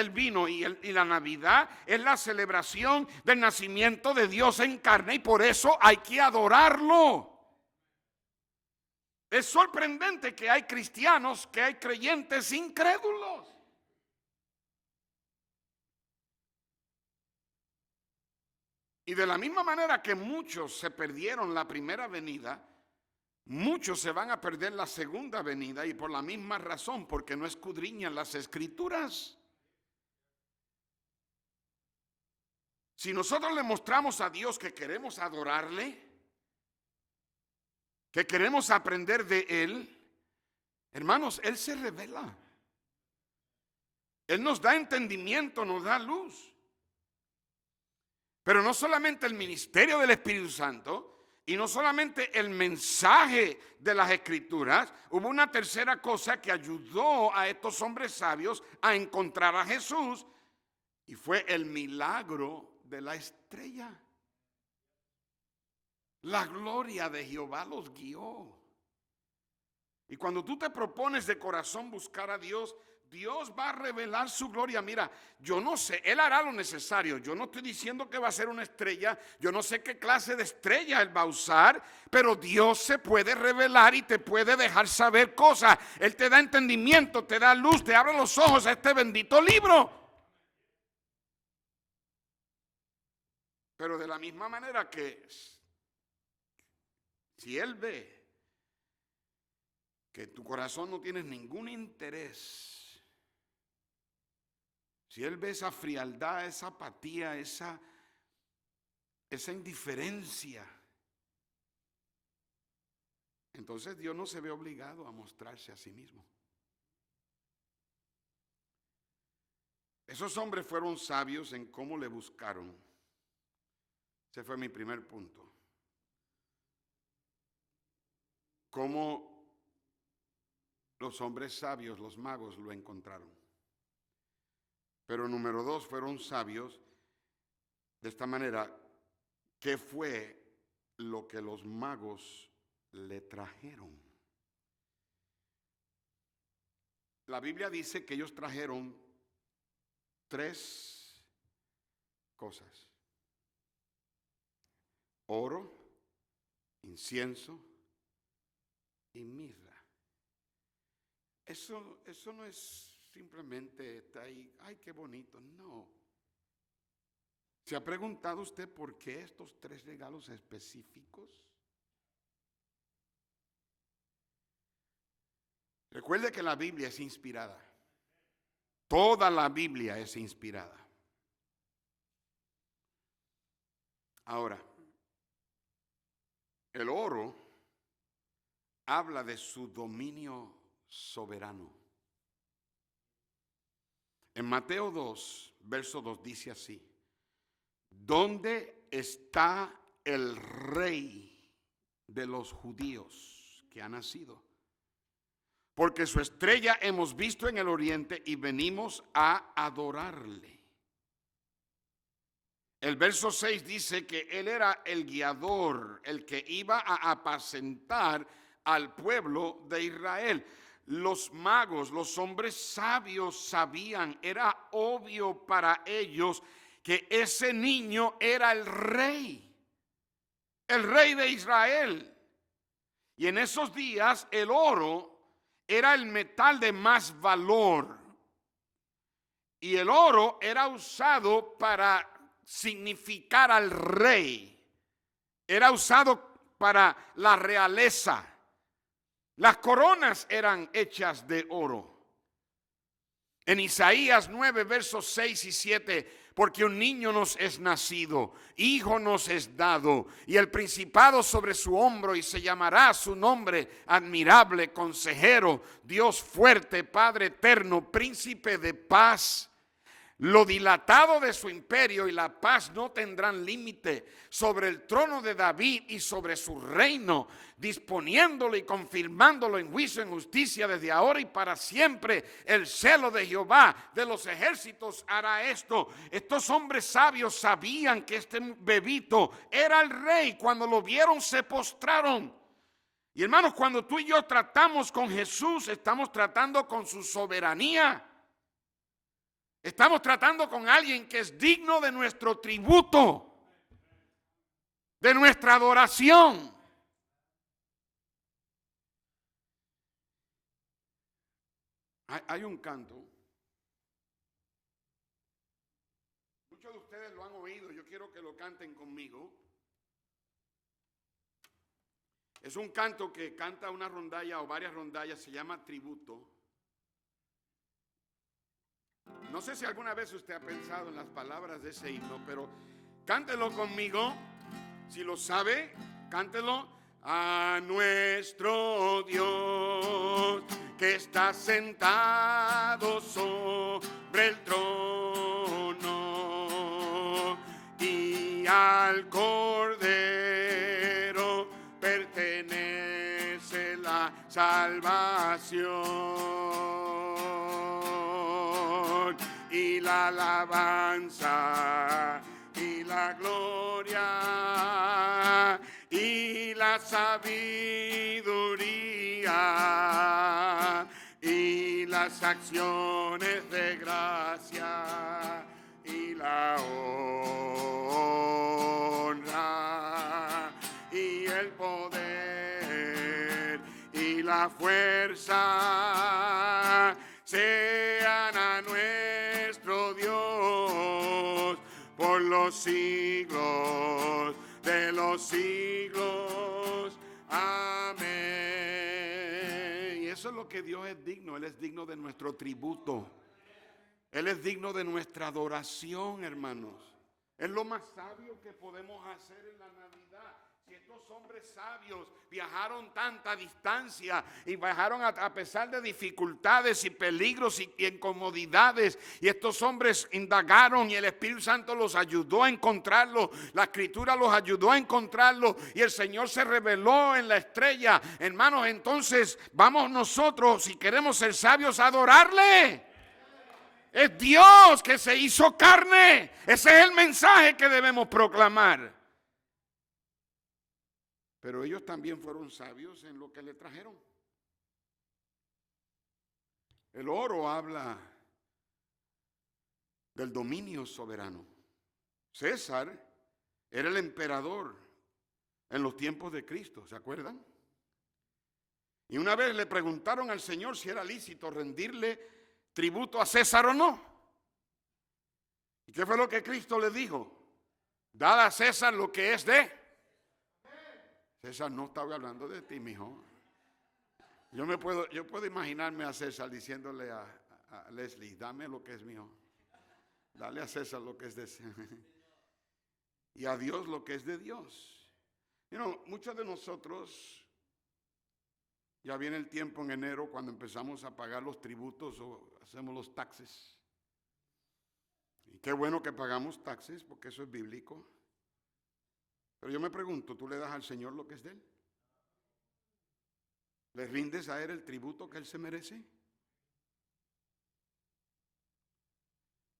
y la Navidad es la celebración del nacimiento de Dios en carne y por eso hay que adorarlo. Es sorprendente que hay cristianos, que hay creyentes incrédulos. Y de la misma manera que muchos se perdieron la primera venida, muchos se van a perder la segunda venida y por la misma razón, porque no escudriñan las Escrituras. Si nosotros le mostramos a Dios que queremos adorarle, que queremos aprender de Él, hermanos, Él se revela. Él nos da entendimiento, nos da luz. Pero no solamente el ministerio del Espíritu Santo y no solamente el mensaje de las Escrituras, hubo una tercera cosa que ayudó a estos hombres sabios a encontrar a Jesús y fue el milagro de la estrella. La gloria de Jehová los guió. Y cuando tú te propones de corazón buscar a Dios, Dios va a revelar su gloria. Mira, yo no sé, Él hará lo necesario. Yo no estoy diciendo que va a ser una estrella. Yo no sé qué clase de estrella Él va a usar. Pero Dios se puede revelar y te puede dejar saber cosas. Él te da entendimiento, te da luz, te abre los ojos a este bendito libro. Pero de la misma manera que si Él ve que en tu corazón no tienes ningún interés, si Él ve esa frialdad, esa apatía, esa indiferencia, entonces Dios no se ve obligado a mostrarse a sí mismo. Esos hombres fueron sabios en cómo le buscaron. Ese fue mi primer punto. Cómo los hombres sabios, los magos, lo encontraron. Pero número dos, fueron sabios de esta manera. ¿Qué fue lo que los magos le trajeron? La Biblia dice que ellos trajeron 3 cosas: oro, incienso y mirra. Eso no es simplemente está ahí, ay, qué bonito. No. ¿Se ha preguntado usted por qué estos 3 regalos específicos? Recuerde que la Biblia es inspirada. Toda la Biblia es inspirada. Ahora, el oro habla de su dominio soberano. En Mateo 2, verso 2 dice así: ¿dónde está el rey de los judíos que ha nacido? Porque su estrella hemos visto en el oriente y venimos a adorarle. El verso 6 dice que él era el guiador, el que iba a apacentar al pueblo de Israel. Los magos, los hombres sabios sabían, era obvio para ellos que ese niño era el rey de Israel. Y en esos días el oro era el metal de más valor. Y el oro era usado para significar al rey. Era usado para la realeza. Las coronas eran hechas de oro. En Isaías 9, versos 6 y 7, porque un niño nos es nacido, hijo nos es dado, y el principado sobre su hombro, y se llamará su nombre admirable, consejero, Dios fuerte, Padre eterno, príncipe de paz. lo dilatado de su imperio y la paz no tendrán límite sobre el trono de David y sobre su reino, disponiéndolo y confirmándolo en juicio, en justicia desde ahora y para siempre. El celo de Jehová de los ejércitos hará esto. Estos hombres sabios sabían que este bebito era el rey. Cuando lo vieron se postraron. Y hermanos, cuando tú y yo tratamos con Jesús, estamos tratando con su soberanía. Estamos tratando con alguien que es digno de nuestro tributo, de nuestra adoración. Hay un canto, muchos de ustedes lo han oído, yo quiero que lo canten conmigo. Es un canto que canta una rondalla o varias rondallas, se llama tributo. No sé si alguna vez usted ha pensado en las palabras de ese himno, pero cántelo conmigo. Si lo sabe, cántelo. A nuestro Dios que está sentado sobre el trono y al Cordero pertenece la salvación y la alabanza y la gloria y la sabiduría y las acciones de gracia y la honra y el poder y la fuerza sean a nuestro Dios por los siglos de los siglos. Amén. Y eso es lo que Dios es digno. Él es digno de nuestro tributo. Él es digno de nuestra adoración, hermanos. Es lo más sabio que podemos hacer en la Navidad. Si estos hombres sabios viajaron tanta distancia y viajaron a pesar de dificultades y peligros y incomodidades, y estos hombres indagaron y el Espíritu Santo los ayudó a encontrarlo, la Escritura los ayudó a encontrarlo y el Señor se reveló en la estrella. Hermanos, entonces vamos nosotros, si queremos ser sabios, a adorarle. Es Dios que se hizo carne. Ese es el mensaje que debemos proclamar. Pero ellos también fueron sabios en lo que le trajeron. El oro habla del dominio soberano. César era el emperador en los tiempos de Cristo, ¿se acuerdan? Y una vez le preguntaron al Señor si era lícito rendirle tributo a César o no. ¿Y qué fue lo que Cristo le dijo? Dad a César lo que es de César. No estaba hablando de ti, mijo. Yo puedo imaginarme a César diciéndole a Leslie, dame lo que es mío. Dale a César lo que es de César. Y a Dios lo que es de Dios. Muchos de nosotros, ya viene el tiempo en enero cuando empezamos a pagar los tributos o hacemos los taxes. Y qué bueno que pagamos taxes porque eso es bíblico. Pero yo me pregunto, ¿tú le das al Señor lo que es de Él? ¿Le rindes a Él el tributo que Él se merece?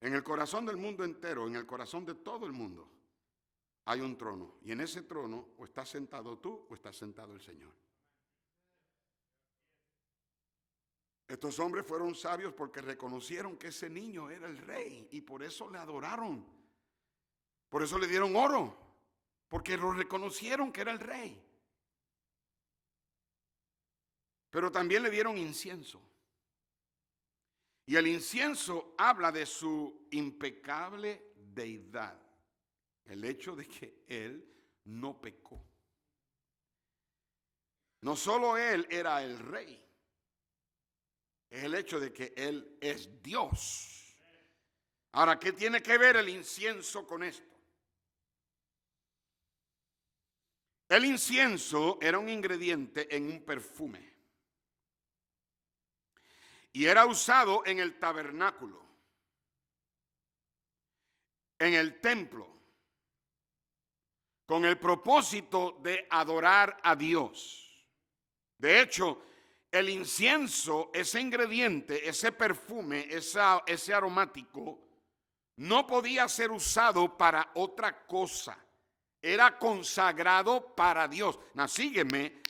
En el corazón del mundo entero, en el corazón de todo el mundo, hay un trono. Y en ese trono o estás sentado tú o está sentado el Señor. Estos hombres fueron sabios porque reconocieron que ese niño era el rey y por eso le adoraron. Por eso le dieron oro. Porque lo reconocieron que era el rey. Pero también le dieron incienso. Y el incienso habla de su impecable deidad. El hecho de que él no pecó. No solo él era el rey. Es el hecho de que él es Dios. Ahora, ¿qué tiene que ver el incienso con esto? El incienso era un ingrediente en un perfume y era usado en el tabernáculo. en el templo con el propósito de adorar a Dios. De hecho, el incienso, ese ingrediente, ese perfume, ese aromático, no podía ser usado para otra cosa. Era consagrado para Dios. Now, sígueme.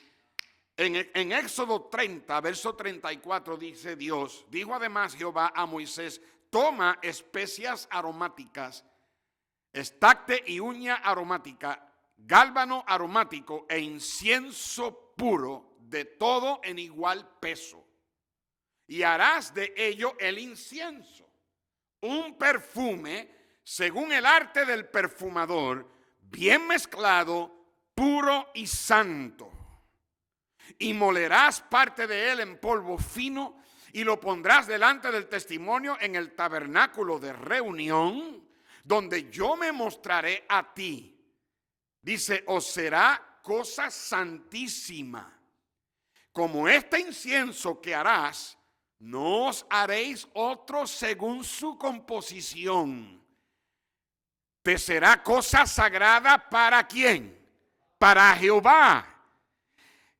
En Éxodo 30, verso 34 dice Dios, dijo además Jehová a Moisés, toma especias aromáticas, estacte y uña aromática, gálbano aromático e incienso puro, de todo en igual peso. Y harás de ello el incienso, un perfume según el arte del perfumador, bien mezclado, puro y santo. Y molerás parte de él en polvo fino y lo pondrás delante del testimonio en el tabernáculo de reunión, donde yo me mostraré a ti. Dice, os será cosa santísima. Como este incienso que harás, no os haréis otro según su composición. Te será cosa sagrada ¿para quién? Para Jehová.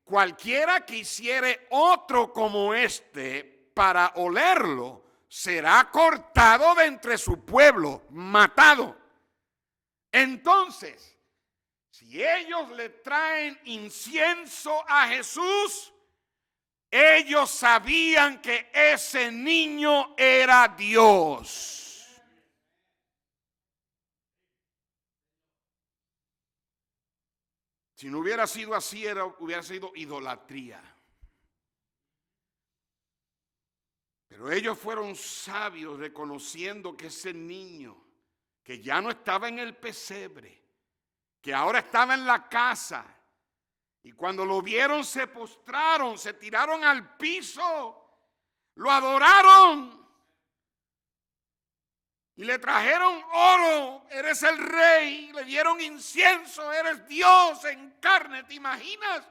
Cualquiera que hiciere otro como este para olerlo, será cortado de entre su pueblo, matado. Entonces, si ellos le traen incienso a Jesús, ellos sabían que ese niño era Dios. Si no hubiera sido así, hubiera sido idolatría. Pero ellos fueron sabios reconociendo que ese niño, que ya no estaba en el pesebre, que ahora estaba en la casa, y cuando lo vieron se postraron, se tiraron al piso, lo adoraron y le trajeron oro, eres el rey, le dieron incienso, eres Dios en carne. ¿Te imaginas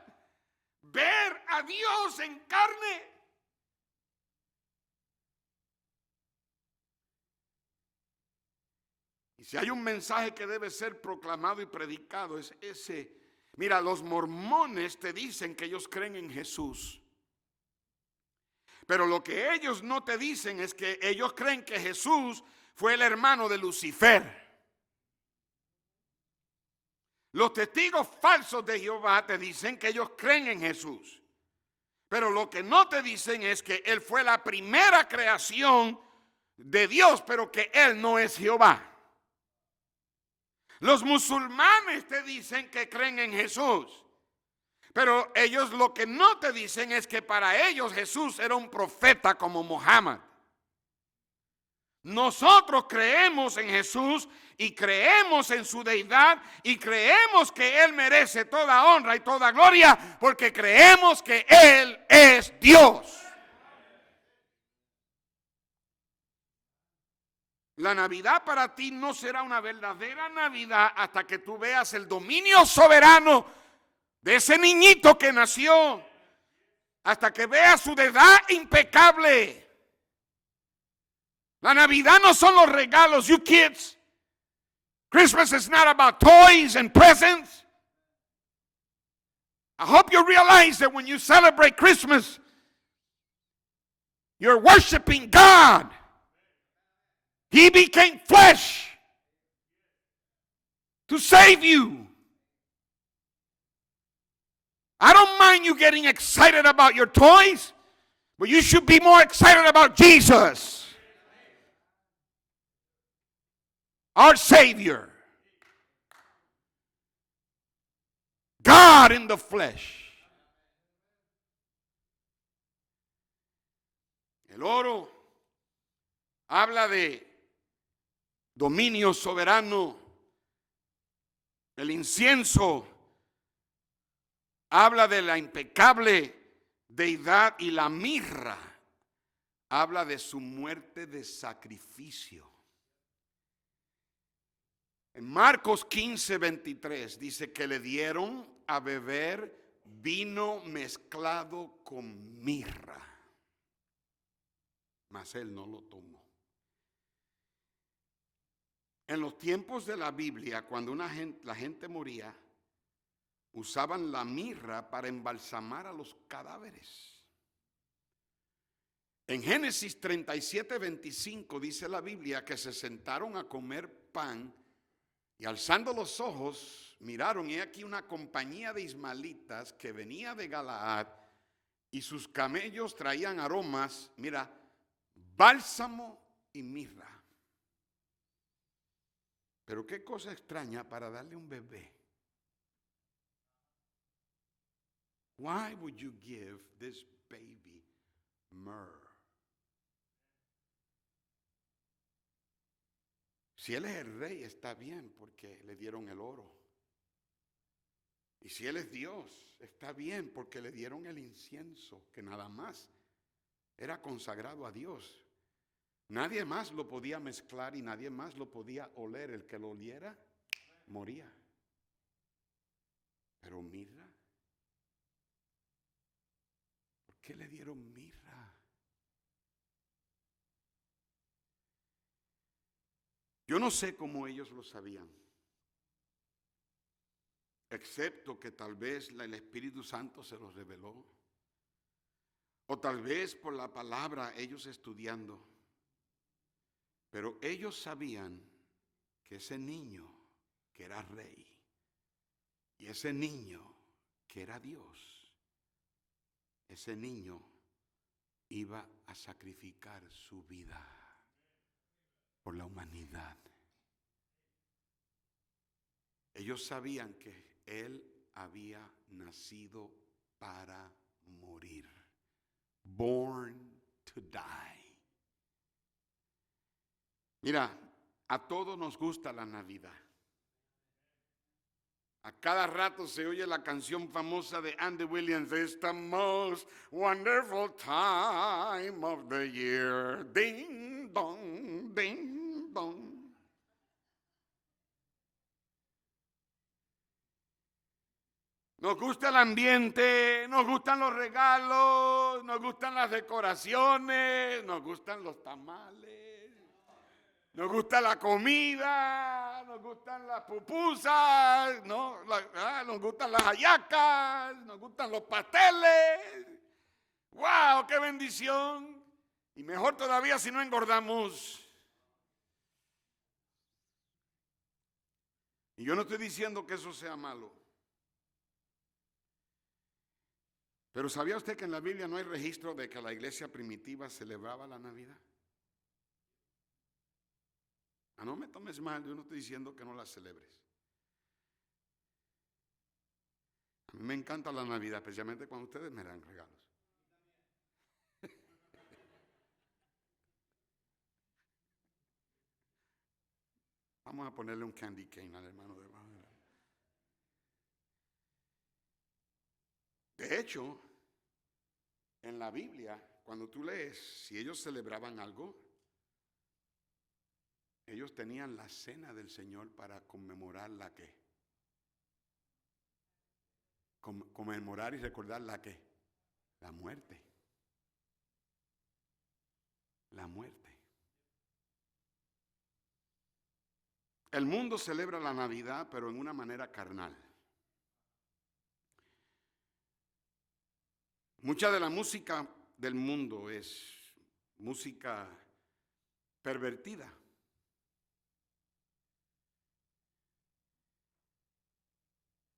ver a Dios en carne? Y si hay un mensaje que debe ser proclamado y predicado, es ese. Mira, los mormones te dicen que ellos creen en Jesús, pero lo que ellos no te dicen es que ellos creen que Jesús fue el hermano de Lucifer. Los testigos falsos de Jehová te dicen que ellos creen en Jesús, pero lo que no te dicen es que Él fue la primera creación de Dios, pero que Él no es Jehová. Los musulmanes te dicen que creen en Jesús, pero ellos lo que no te dicen es que para ellos Jesús era un profeta como Muhammad. Nosotros creemos en Jesús y creemos en su deidad y creemos que Él merece toda honra y toda gloria porque creemos que Él es Dios. La Navidad para ti no será una verdadera Navidad hasta que tú veas el dominio soberano de ese niñito que nació, hasta que veas su deidad impecable. La Navidad no son los regalos, you kids. Christmas is not about toys and presents. I hope you realize that when you celebrate Christmas, you're worshiping God. He became flesh to save you. I don't mind you getting excited about your toys, but you should be more excited about Jesus, our Savior, God in the flesh. El oro habla de dominio soberano. El incienso habla de la impecable deidad y la mirra habla de su muerte de sacrificio. En Marcos 15:23 dice que le dieron a beber vino mezclado con mirra, mas él no lo tomó. En los tiempos de la Biblia, cuando la gente moría, usaban la mirra para embalsamar a los cadáveres. En Génesis 37:25 dice la Biblia que se sentaron a comer pan y alzando los ojos miraron, y aquí una compañía de ismaelitas que venía de Galaad y sus camellos traían aromas, mira, bálsamo y mirra. Pero qué cosa extraña para darle un bebé. Why would you give this baby myrrh? Si él es el rey, está bien porque le dieron el oro. Y si él es Dios, está bien porque le dieron el incienso, que nada más era consagrado a Dios. Nadie más lo podía mezclar y nadie más lo podía oler. El que lo oliera, moría. Pero mirra, ¿por qué le dieron mirra? Yo no sé cómo ellos lo sabían, excepto que tal vez el Espíritu Santo se los reveló, o tal vez por la palabra ellos estudiando. Pero ellos sabían que ese niño que era rey y ese niño que era Dios, ese niño iba a sacrificar su vida por la humanidad. Ellos sabían que él había nacido para morir. Born to die. Mira, a todos nos gusta la Navidad. A cada rato se oye la canción famosa de Andy Williams, "It's the most wonderful time of the year. Ding dong, ding dong." Nos gusta el ambiente, nos gustan los regalos, nos gustan las decoraciones, nos gustan los tamales, nos gusta la comida, nos gustan las pupusas, ¿no? Nos gustan las hallacas, nos gustan los pasteles. ¡Wow! ¡Qué bendición! Y mejor todavía si no engordamos. Y yo no estoy diciendo que eso sea malo. Pero ¿sabía usted que en la Biblia no hay registro de que la iglesia primitiva celebraba la Navidad? No me tomes mal, yo no estoy diciendo que no la celebres. A mí me encanta la Navidad, especialmente cuando ustedes me dan regalos. Vamos a ponerle un candy cane al hermano de abajo. De hecho, en la Biblia, cuando tú lees, si ellos celebraban algo, ellos tenían la cena del Señor para conmemorar la que. Conmemorar y recordar la que. La muerte. La muerte. El mundo celebra la Navidad, pero en una manera carnal. Mucha de la música del mundo es música pervertida.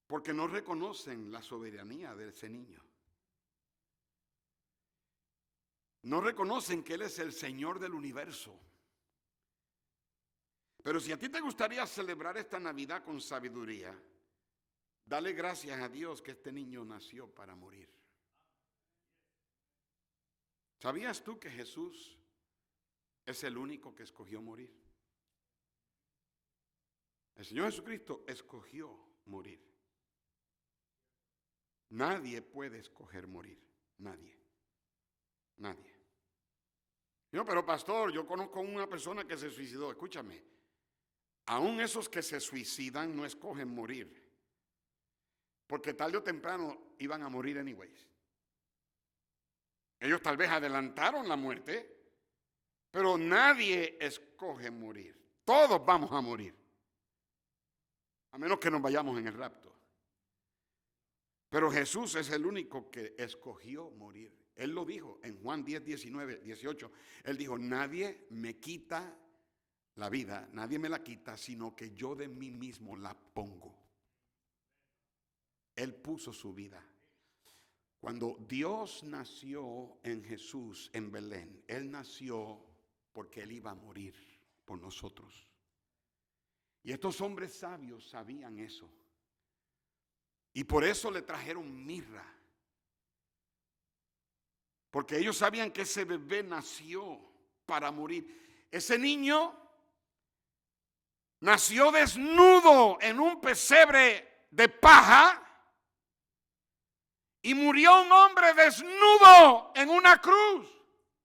Porque no reconocen la soberanía de ese niño. No reconocen que Él es el Señor del universo. Pero si a ti te gustaría celebrar esta Navidad con sabiduría, dale gracias a Dios que este niño nació para morir. ¿Sabías tú que Jesús es el único que escogió morir? El Señor Jesucristo escogió morir. Nadie puede escoger morir. Nadie. Nadie. No, pero pastor, yo conozco a una persona que se suicidó. Escúchame. Aún esos que se suicidan no escogen morir. Porque tarde o temprano iban a morir anyways. Ellos tal vez adelantaron la muerte, pero nadie escoge morir. Todos vamos a morir, a menos que nos vayamos en el rapto. Pero Jesús es el único que escogió morir. Él lo dijo en Juan 10, 19, 18. Él dijo, nadie me quita la vida, nadie me la quita, sino que yo de mí mismo la pongo. Él puso su vida. Cuando Dios nació en Jesús en Belén, Él nació porque Él iba a morir por nosotros. Y estos hombres sabios sabían eso. Y por eso le trajeron mirra. Porque ellos sabían que ese bebé nació para morir. Ese niño nació desnudo en un pesebre de paja. Y murió un hombre desnudo en una cruz.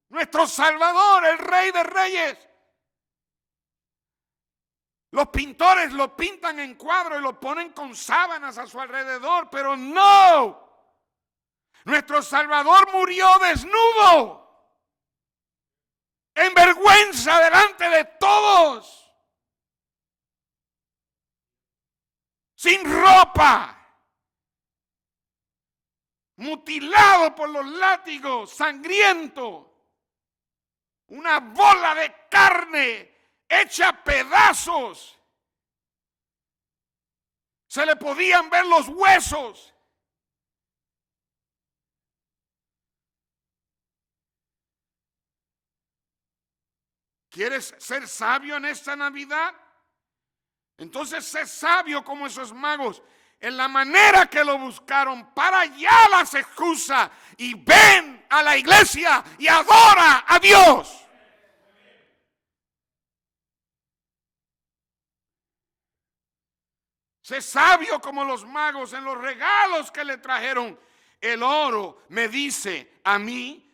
Nuestro Salvador, el Rey de Reyes. Los pintores lo pintan en cuadros y lo ponen con sábanas a su alrededor, pero no. Nuestro Salvador murió desnudo, en vergüenza delante de todos, sin ropa, mutilado por los látigos, sangriento, una bola de carne hecha a pedazos. Se le podían ver los huesos. ¿Quieres ser sabio en esta Navidad? Entonces sé sabio como esos magos en la manera que lo buscaron. Para allá las excusas y ven a la iglesia y adora a Dios. Sé sabio como los magos en los regalos que le trajeron. El oro me dice a mí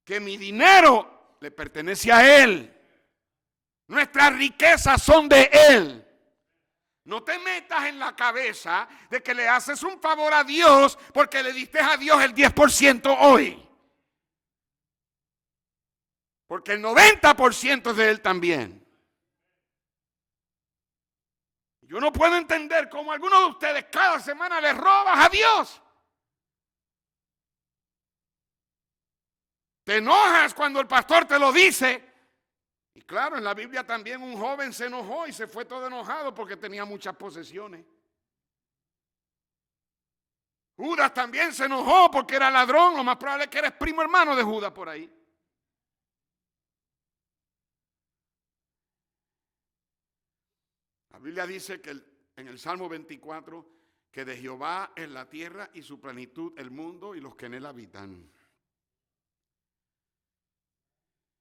que mi dinero le pertenece a Él. Nuestras riquezas son de Él. No te metas en la cabeza de que le haces un favor a Dios porque le diste a Dios el 10% hoy. Porque el 90% es de Él también. Yo no puedo entender cómo algunos de ustedes cada semana le robas a Dios. Te enojas cuando el pastor te lo dice. Y claro, en la Biblia también un joven se enojó y se fue todo enojado porque tenía muchas posesiones. Judas también se enojó porque era ladrón. Lo más probable es que eres primo hermano de Judas por ahí. La Biblia dice que en el Salmo 24 que de Jehová es la tierra y su plenitud el mundo y los que en él habitan.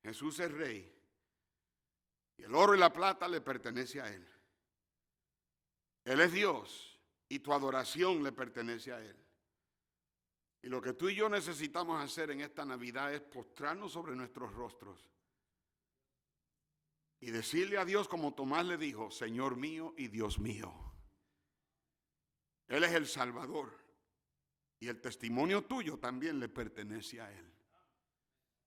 Jesús es rey y el oro y la plata le pertenece a Él. Él es Dios y tu adoración le pertenece a Él. Y lo que tú y yo necesitamos hacer en esta Navidad es postrarnos sobre nuestros rostros y decirle a Dios como Tomás le dijo, Señor mío y Dios mío. Él es el Salvador y el testimonio tuyo también le pertenece a Él.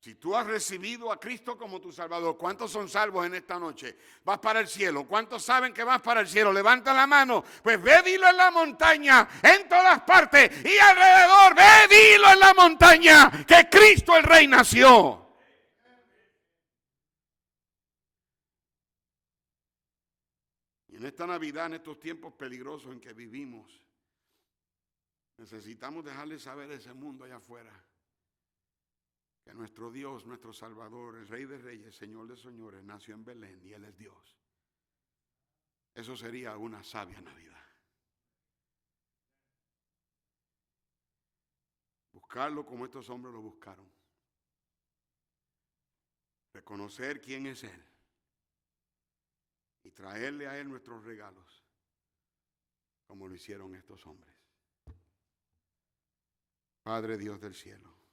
Si tú has recibido a Cristo como tu Salvador, ¿cuántos son salvos en esta noche? Vas para el cielo. ¿Cuántos saben que vas para el cielo? Levanta la mano. Pues ve, dilo en la montaña, en todas partes y alrededor. Ve, dilo en la montaña que Cristo el Rey nació. Y en esta Navidad, en estos tiempos peligrosos en que vivimos, necesitamos dejarle saber a ese mundo allá afuera que nuestro Dios, nuestro Salvador, el Rey de Reyes, Señor de Señores, nació en Belén y Él es Dios. Eso sería una sabia Navidad. Buscarlo como estos hombres lo buscaron. Reconocer quién es Él. Y traerle a Él nuestros regalos, como lo hicieron estos hombres. Padre Dios del cielo.